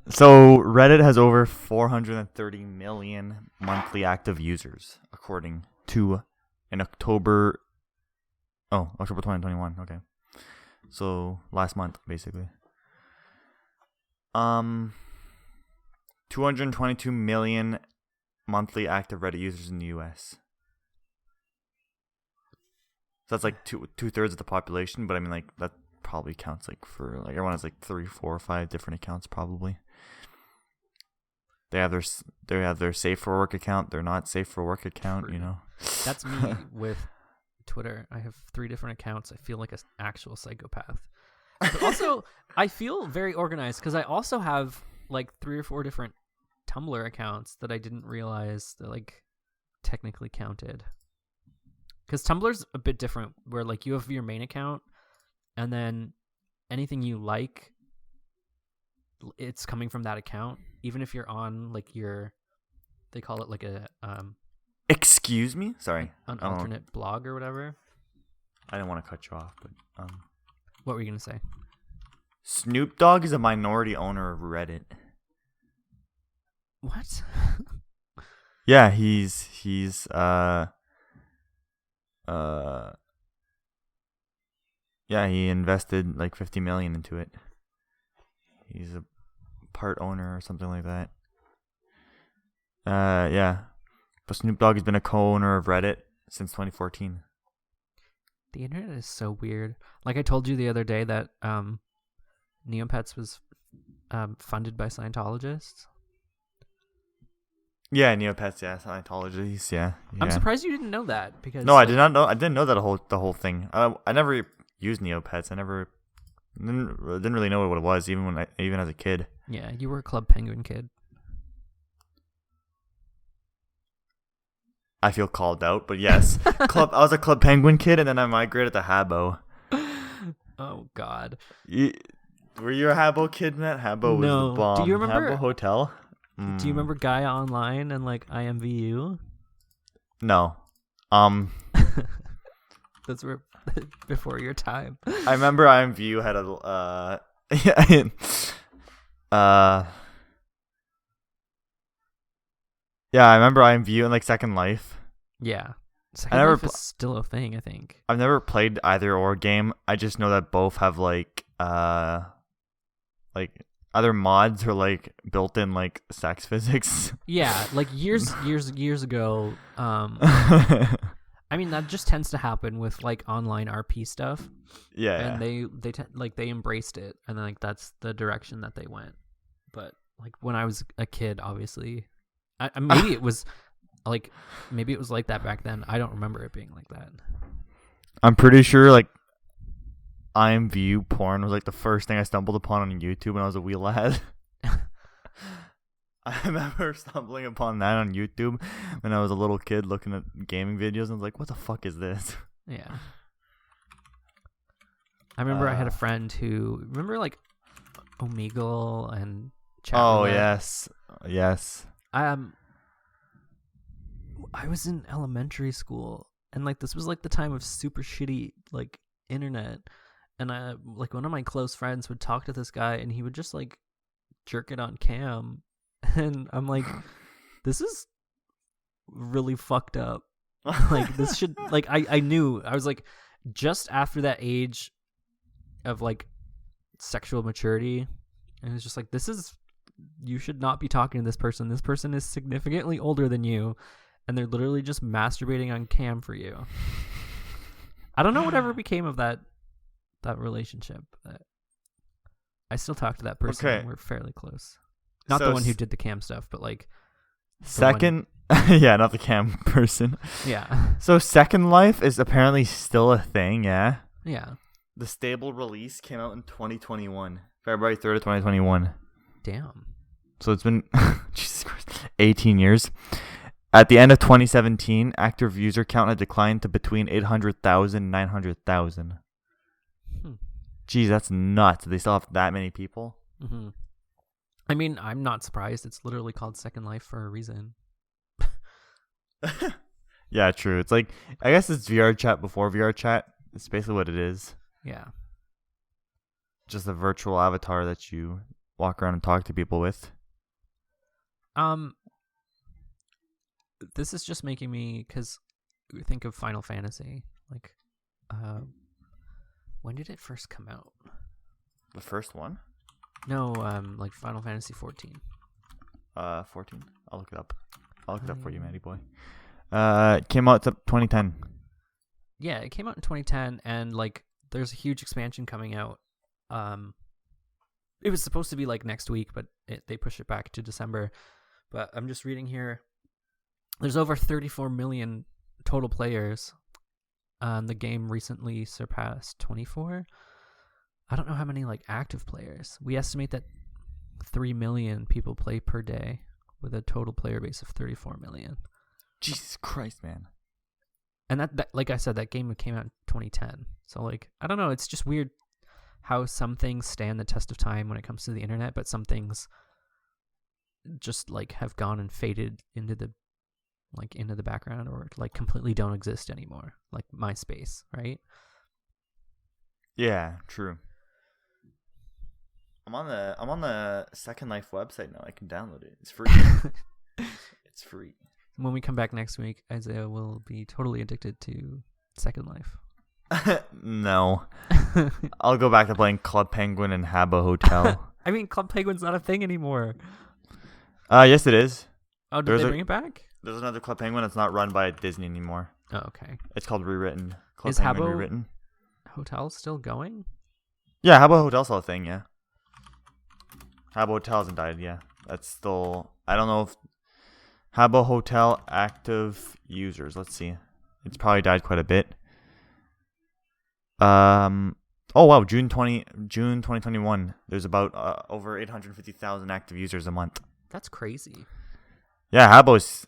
So Reddit has over 430 million monthly active users, according to October 2021. Okay, so last month, basically. 222 million monthly active Reddit users in the U.S. So that's like two-thirds of the population, but I mean, like, that probably counts like for like everyone has like 3, 4, or 5 different accounts probably. They have their safe for work account, their not safe for work account. True. That's me with Twitter. I have 3 different accounts. I feel like an actual psychopath. But also, I feel very organized because I also have like 3 or 4 different Tumblr accounts that I didn't realize that like technically counted. Because Tumblr's a bit different, where like you have your main account, and then anything you like, it's coming from that account. Even if you're on like they call it like a Excuse me? Sorry. An alternate blog or whatever. I didn't want to cut you off, but what were you gonna say? Snoop Dogg is a minority owner of Reddit. What? Yeah, he's uh yeah, he invested like 50 million into it. He's a part owner or something like that. Yeah. But Snoop Dogg has been a co-owner of Reddit since 2014. The internet is so weird. Like I told you the other day that Neopets was funded by Scientologists. Yeah, Neopets, yeah, Scientologists, yeah. I'm surprised you didn't know that because No, I did not know. I didn't know that the whole thing. I never used Neopets. I never didn't really know what it was, even as a kid. Yeah, you were a Club Penguin kid. I feel called out, but yes, I was a Club Penguin kid, and then I migrated to Habbo. Oh God. Were you a Habbo kid, Matt? Habbo was the bomb. Do you remember Habbo Hotel? Do you remember Gaia Online and like IMVU? No. Those were before your time. I remember IMVU had a yeah, I remember IMVU and like Second Life. Yeah. Second Life is still a thing, I think. I've never played either or game. I just know that both have like either mods or like built-in like sex physics. Yeah, like years ago. I mean that just tends to happen with like online RP stuff. Yeah. And they embraced it, and then like that's the direction that they went. But like when I was a kid, obviously, maybe it was like that back then. I don't remember it being like that. I'm pretty sure like IMVU porn was like the first thing I stumbled upon on YouTube when I was a wee lad. I remember stumbling upon that on YouTube when I was a little kid looking at gaming videos, and I was like, what the fuck is this? Yeah. I remember I had a friend who, remember like Omegle and Chat Oh, Roulette? Yes. I was in elementary school, and like this was like the time of super shitty like internet, and I like one of my close friends would talk to this guy, and he would just like jerk it on cam, and I'm like, this is really fucked up. Like this should like I knew I was like just after that age of like sexual maturity, and it's just like you should not be talking to this person. This person is significantly older than you, and they're literally just masturbating on cam for you. I don't know whatever became of that relationship. I still talk to that person. Okay. We're fairly close. Not the one who did the cam stuff, but like Second yeah, not the cam person. Yeah. So Second Life is apparently still a thing, yeah? Yeah. The stable release came out in 2021. February 3rd of 2021. Damn. So it's been Jesus Christ, 18 years. At the end of 2017, active user count had declined to between 800,000 and 900,000. Jeez, that's nuts. They still have that many people? Mm-hmm. I mean, I'm not surprised. It's literally called Second Life for a reason. Yeah, true. It's like, I guess it's VR chat before VR chat. It's basically what it is. Yeah. Just a virtual avatar that you walk around and talk to people with. This is just making me, because think of Final Fantasy. Like, when did it first come out? The first one? No, like Final Fantasy 14. 14. I'll look it up. I'll look it up for you, Matty boy. It came out 2010. Yeah, it came out in 2010, and like there's a huge expansion coming out. It was supposed to be like next week, but they pushed it back to December. But I'm just reading here. There's over 34 million total players. The game recently surpassed 24. I don't know how many like active players. We estimate that 3 million people play per day, with a total player base of 34 million. Jesus Christ, man. And that like I said, that game came out in 2010. So like, I don't know, it's just weird how some things stand the test of time when it comes to the internet, but some things just like have gone and faded into the background, or like completely don't exist anymore, like MySpace, right? Yeah, true. I'm on the Second Life website now. I can download it. It's free. It's free. When we come back next week, Isaiah will be totally addicted to Second Life. No. I'll go back to playing Club Penguin and Habbo Hotel. I mean, Club Penguin's not a thing anymore. Yes, it is. Oh, did they bring it back? There's another Club Penguin that's not run by Disney anymore. Oh, okay. It's called Rewritten. Club Is Penguin Habbo Rewritten. Hotel still going? Yeah, Habbo Hotel's still a thing, yeah. Habbo Hotel hasn't died, yeah. That's still... I don't know if... Habbo Hotel active users. Let's see. It's probably died quite a bit. Oh wow, June 2021. There's about over 850,000 active users a month. That's crazy. Yeah, Habbo's...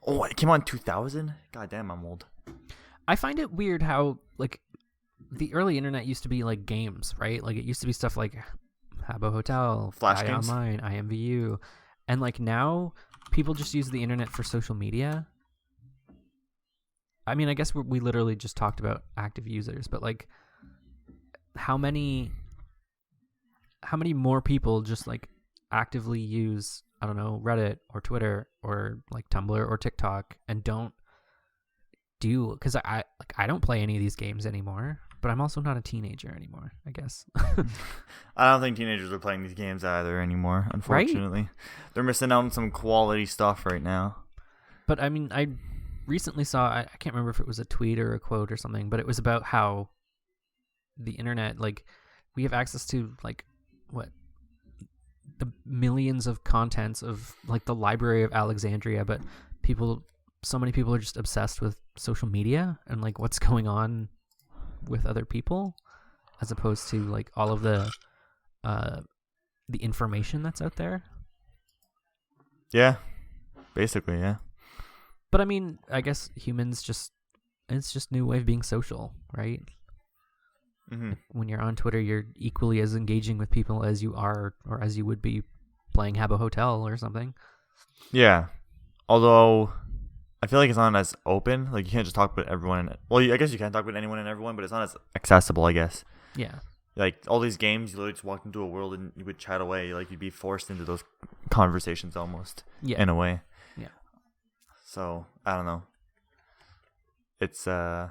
Oh, it came out in 2000? God damn, I'm old. I find it weird how, like, the early internet used to be, like, games, right? Like, it used to be stuff like Habbo Hotel, Flash games? Online, IMVU. And, like, now people just use the internet for social media. I mean, I guess we literally just talked about active users, but, like, how many more people just, like, actively use, I don't know, Reddit or Twitter or, like, Tumblr or TikTok and don't do... Because I don't play any of these games anymore, but I'm also not a teenager anymore, I guess. I don't think teenagers are playing these games either anymore, unfortunately. Right? They're missing out on some quality stuff right now. But, I mean, I recently saw... I can't remember if it was a tweet or a quote or something, but it was about how the internet, like, we have access to, like, what, the millions of contents of, like, the Library of Alexandria, but so many people are just obsessed with social media and, like, what's going on with other people, as opposed to, like, all of the information that's out there. Yeah, basically, yeah. But I mean, I guess humans it's just a new way of being social, right? Mm-hmm. When you're on Twitter, you're equally as engaging with people as you are, or as you would be playing Habbo Hotel or something. Yeah. Although, I feel like it's not as open. Like, you can't just talk with everyone. Well, I guess you can talk with anyone and everyone, but it's not as accessible, I guess. Yeah. Like, all these games, you literally just walk into a world and you would chat away. Like, you'd be forced into those conversations almost. Yeah. In a way. Yeah. So, I don't know. It's, I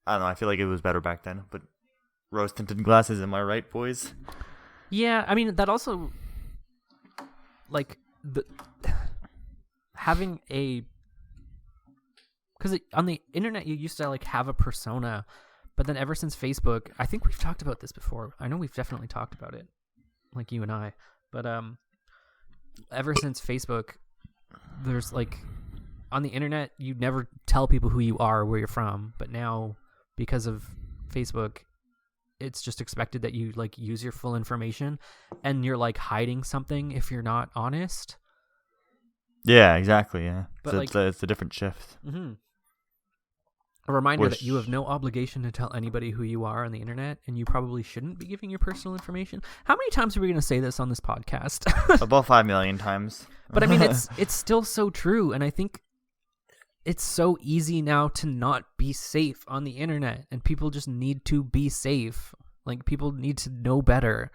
don't know. I feel like it was better back then, but rose-tinted glasses, am I right, boys? Yeah, I mean, that also, like, having a... Because on the internet, you used to, like, have a persona, but then ever since Facebook, I think we've talked about this before. I know we've definitely talked about it, like you and I, but ever since Facebook, there's, like, on the internet, you never tell people who you are or where you're from, but now, because of Facebook, it's just expected that you, like, use your full information, and you're, like, hiding something if you're not honest. Yeah, exactly, yeah. But, so like, it's a different shift. Mm-hmm. A reminder that you have no obligation to tell anybody who you are on the internet, and you probably shouldn't be giving your personal information. How many times are we going to say this on this podcast? About 5 million times. But I mean, it's still so true, and I think it's so easy now to not be safe on the internet, and people just need to be safe. Like, people need to know better.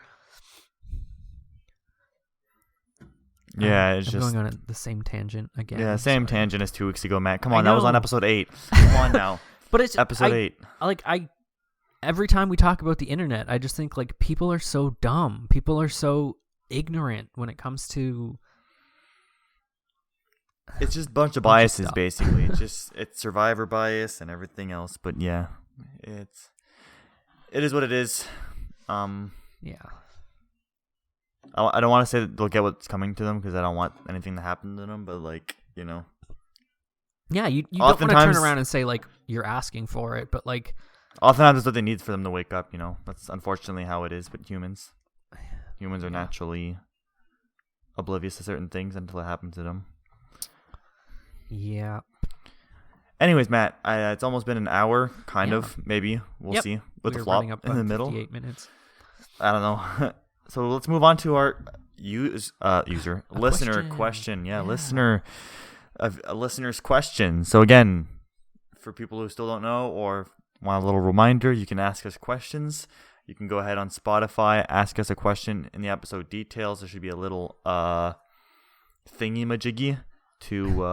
Yeah, it's I'm just going on the same tangent again. Yeah, same Sorry. tangent as 2 weeks ago, Matt. Come on, that was on episode 8. Come on now. But it's episode 8. Every time we talk about the internet, I just think, like, people are so dumb. People are so ignorant when it comes to... It's just a bunch of biases, basically. It's survivor bias and everything else. But yeah, it is what it is. Yeah. I don't want to say that they'll get what's coming to them, because I don't want anything to happen to them. But, like, you know. Yeah, you don't want to turn around and say, like, you're asking for it, but, like... Oftentimes it's what they need for them to wake up, you know. That's unfortunately how it is with humans. Humans are naturally oblivious to certain things until it happens to them. Yeah. Anyways, Matt, it's almost been an hour, kind of, maybe. We'll see. With the flop in the middle. 58 minutes. I don't know. So let's move on to our listener question. Yeah, a listener's question. So again, for people who still don't know or want a little reminder, you can ask us questions. You can go ahead on Spotify, ask us a question in the episode details. There should be a little thingy-majiggy to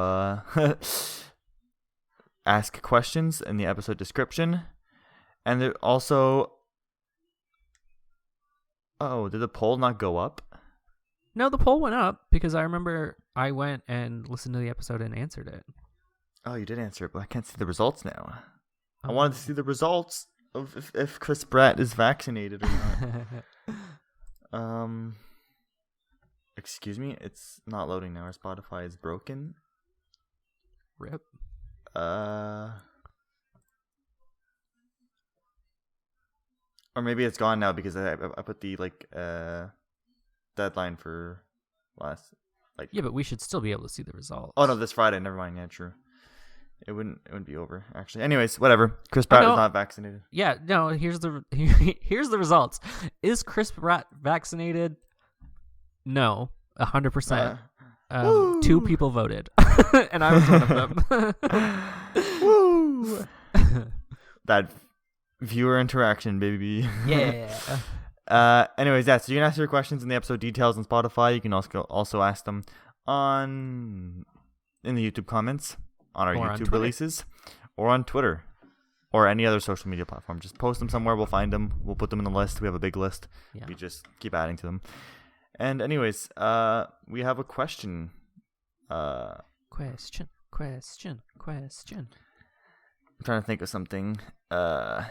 ask questions in the episode description. And there also... Oh, did the poll not go up? No, the poll went up because I remember I went and listened to the episode and answered it. Oh, you did answer it, but I can't see the results now. I wanted to see the results of if Chris Pratt is vaccinated or not. Excuse me, it's not loading now. Our Spotify is broken. Rip. Or maybe it's gone now because I put the deadline for last Yeah, but we should still be able to see the results. Oh no, this Friday. Never mind. Yeah, true. It wouldn't be over actually. Anyways, whatever. Chris Pratt is not vaccinated. Yeah, no. Here's the results. Is Chris Pratt vaccinated? No, 100%. 2 people voted, and I was one of them. Woo! That viewer interaction, baby. Yeah. Anyways, so you can ask your questions in the episode details on Spotify. You can also ask them in the YouTube comments on our YouTube releases, or on Twitter, or any other social media platform. Just post them somewhere. We'll find them. We'll put them in the list. We have a big list. Yeah. We just keep adding to them. And anyways, we have a question. Question. I'm trying to think of something. Trying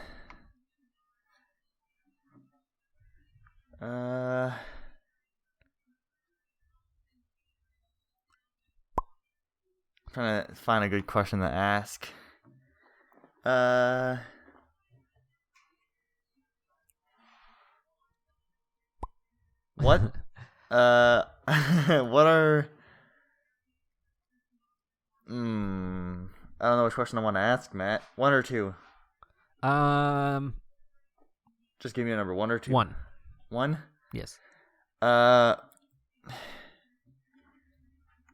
to find a good question to ask. What? What are? I don't know which question I want to ask, Matt. 1 or 2? Just give me a number. 1 or 2? 1. 1? Yes.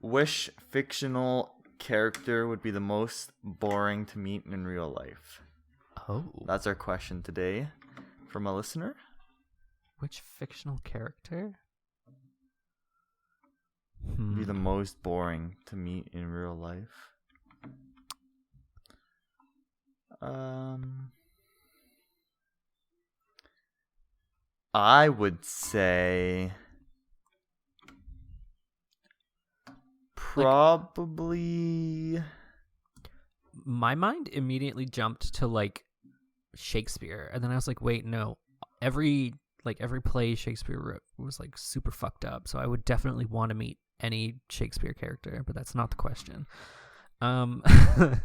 Which fictional character would be the most boring to meet in real life? Oh. That's our question today from a listener. Which fictional character? Would be the most boring to meet in real life? I would say probably. My mind immediately jumped to Shakespeare, and then I was like, wait, no. Every play Shakespeare wrote was super fucked up, so I would definitely want to meet any Shakespeare character, but that's not the question. The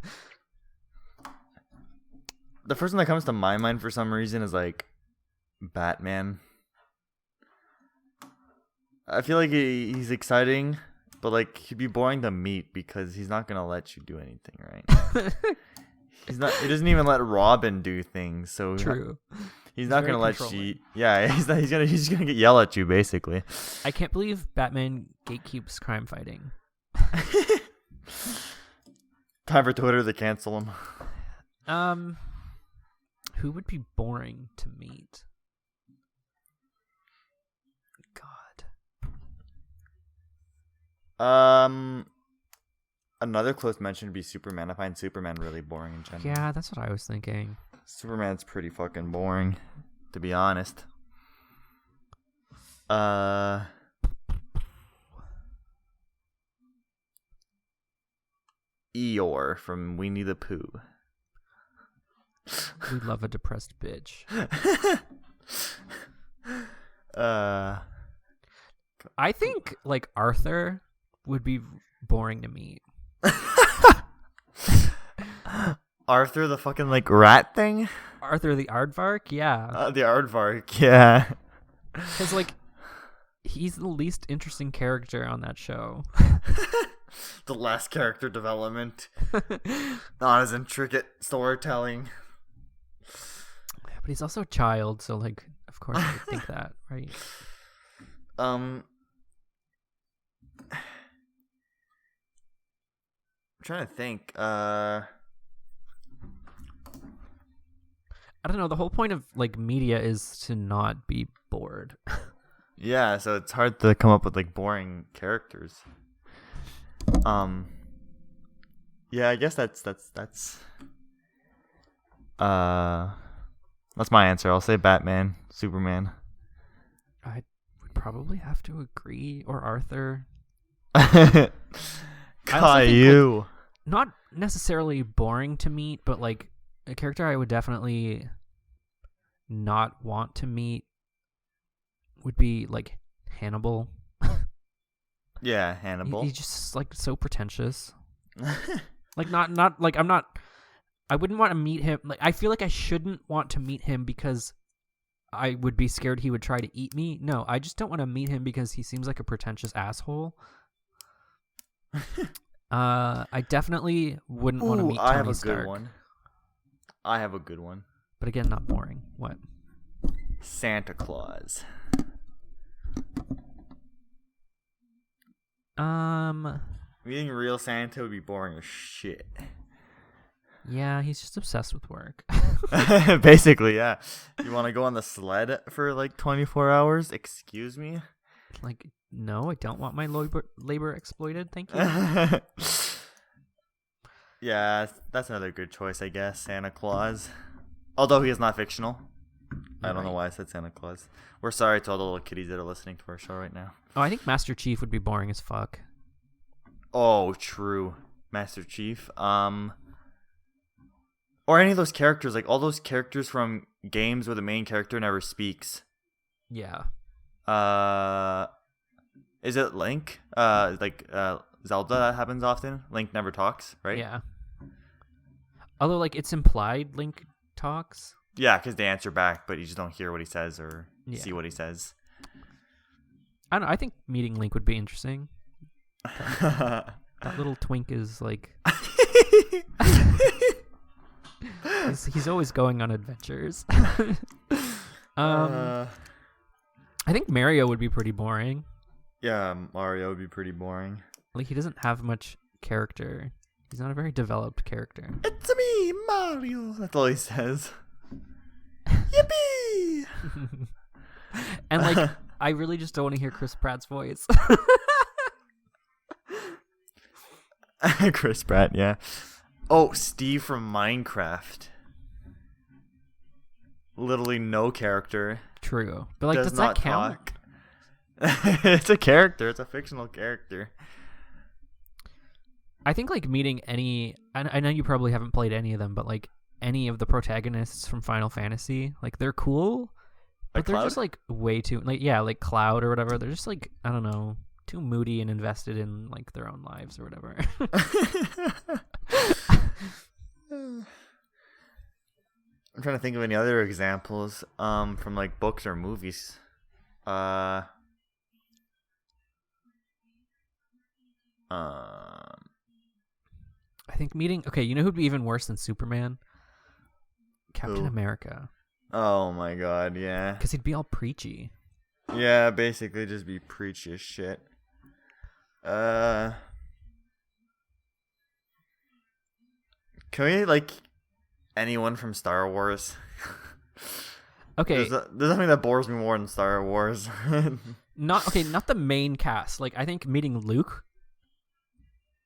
first one that comes to my mind for some reason is Batman. I feel like he's exciting, but he'd be boring to meet because he's not gonna let you do anything, right? He doesn't even let Robin do things, so true. He's not gonna let you. Yeah, he's just gonna yell at you basically. I can't believe Batman gatekeeps crime fighting. Time for Twitter to cancel him. Who would be boring to meet? God. Another close mention would be Superman. I find Superman really boring in general. Yeah, that's what I was thinking. Superman's pretty fucking boring, to be honest. Eeyore from Winnie the Pooh. We love a depressed bitch. I think Arthur would be boring to meet. Arthur the fucking rat thing? Arthur the Aardvark? Yeah. The Aardvark, yeah. Because he's the least interesting character on that show. The last character development. Not as intricate storytelling. But he's also a child, so of course I would think that, right? I'm trying to think. I I don't know. The whole point of like media is to not be bored. Yeah, so it's hard to come up with like boring characters. Yeah, I guess that's my answer. I'll say Batman, Superman. I would probably have to agree, or Arthur. Caillou. Not necessarily boring to meet, but like a character I would definitely not want to meet would be like Hannibal. Yeah, Hannibal. He's just like so pretentious. Like not like I wouldn't want to meet him. Like I feel like I shouldn't want to meet him because I would be scared he would try to eat me. No, I just don't want to meet him because he seems like a pretentious asshole. I definitely wouldn't want to meet Tony I have a Stark. good one. I have a good one. But again, not boring. What? Santa Claus. Meeting real Santa would be boring as shit. Yeah, he's just obsessed with work. Basically, yeah. You want to go on the sled for like 24 hours? Excuse me? Like, no, I don't want my labor exploited. Thank you. Yeah, that's another good choice, I guess. Santa Claus. Although he is not fictional. I don't know why I said Santa Claus. We're sorry to all the little kiddies that are listening to our show right now. Oh, I think Master Chief would be boring as fuck. Oh, true. Master Chief. Or any of those characters, like all those characters from games where the main character never speaks. Yeah. Is it Link? Zelda that happens often. Link never talks, right? Yeah. Although, like, it's implied Link talks. Yeah, because they answer back, but you just don't hear what he says or see what he says. I don't know. I think meeting Link would be interesting. That little twink is like... he's always going on adventures. I think Mario would be pretty boring. Yeah, Mario would be pretty boring. Like, he doesn't have much character. He's not a very developed character. It's me, Mario. That's all he says. Yippee! And, like, I really just don't want to hear Chris Pratt's voice. Chris Pratt, yeah. Oh, Steve from Minecraft. Literally no character. True. But, like, does that count? It's a character. It's a fictional character. I think, like, meeting any... I know you probably haven't played any of them, but, like, any of the protagonists from Final Fantasy, like, they're cool, but they're just, like, way too... Like, yeah, like Cloud or whatever. They're just, like, I don't know, too moody and invested in, like, their own lives or whatever. I'm trying to think of any other examples from, like, books or movies. I think meeting... Okay, you know who'd be even worse than Superman? Captain America. Oh my god, yeah. Because he'd be all preachy. Yeah, basically just be preachy as shit. Can we, like, anyone from Star Wars? Okay. There's nothing that bores me more than Star Wars. Not the main cast. Like, I think meeting Luke...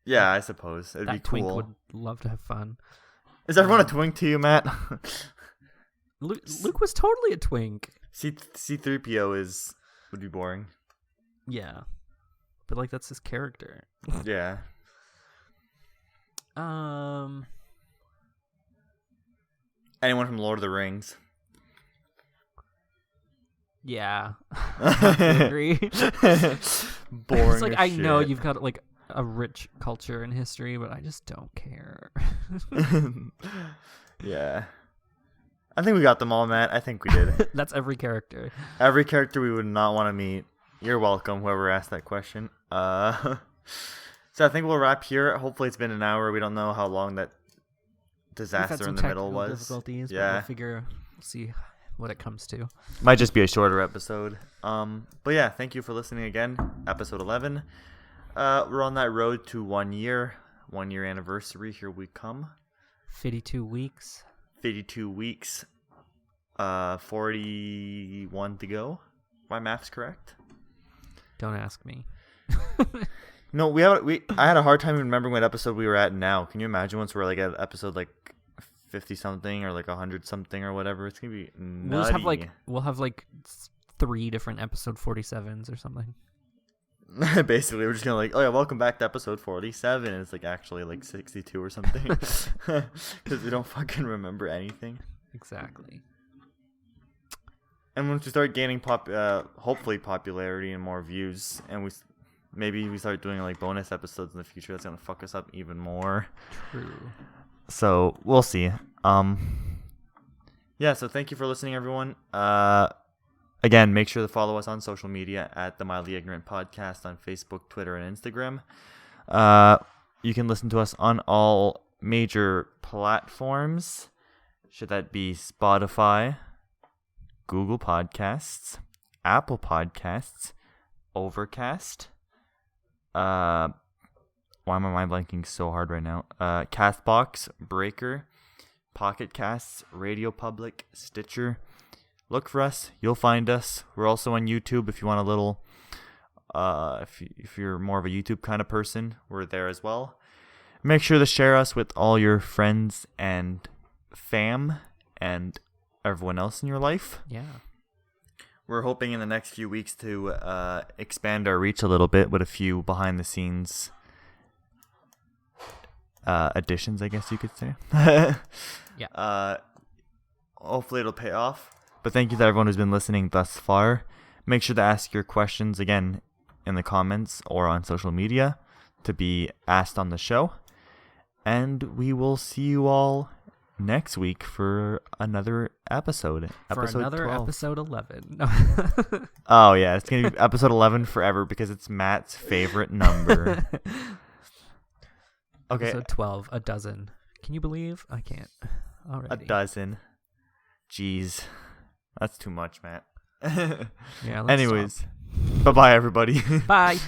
Yeah, I suppose. It'd be cool. Twink would love to have fun. Is everyone a twink to you, Matt? Luke was totally a twink. C-3PO would be boring. Yeah. But, like, that's his character. Yeah. Anyone from Lord of the Rings? Yeah. I agree. Boring. It's like, as I shit. know you've got, like, a rich culture and history, but I just don't care. Yeah. I think we got them all, Matt. I think we did. That's every character. Every character we would not want to meet. You're welcome, whoever asked that question. So I think we'll wrap here. Hopefully it's been an hour. We don't know how long that disaster in the middle was. Difficulties, yeah. But we'll see what it comes to. Might just be a shorter episode. But yeah, thank you for listening again. Episode 11. We're on that road to 1 year. 1 year anniversary. Here we come. 52 weeks. 52 weeks. 41 to go. My math's correct. Don't ask me. No, I had a hard time remembering what episode we were at now. Can you imagine once we're like at episode like 50 something or like 100 something or whatever? It's gonna be nutty. We'll have like 3 different episode 47s or something. Basically, we're just gonna like, oh yeah, welcome back to episode 47, and it's like actually like 62 or something, because we don't fucking remember anything. Exactly. And once we start gaining hopefully popularity and more views, and maybe we start doing like bonus episodes in the future, that's gonna fuck us up even more. True. So we'll see. Yeah. So thank you for listening, everyone. Again, make sure to follow us on social media at the Mildly Ignorant Podcast on Facebook, Twitter, and Instagram. You can listen to us on all major platforms. Should that be Spotify, Google Podcasts, Apple Podcasts, Overcast. Why am I blanking so hard right now? Castbox, Breaker, Pocket Casts, Radio Public, Stitcher. Look for us. You'll find us. We're also on YouTube if you want a little. If you're more of a YouTube kind of person, we're there as well. Make sure to share us with all your friends and fam and everyone else in your life. Yeah. We're hoping in the next few weeks to expand our reach a little bit with a few behind the scenes additions, I guess you could say. Yeah. Hopefully it'll pay off. But thank you to everyone who's been listening thus far. Make sure to ask your questions again in the comments or on social media to be asked on the show. And we will see you all next week for another episode. Episode 12. Episode 11. Oh, yeah. It's going to be episode 11 forever because it's Matt's favorite number. Okay. Episode 12, a dozen. Can you believe? I can't. Already. A dozen. Jeez. That's too much, Matt. Yeah. Anyways, bye-bye, everybody. Bye.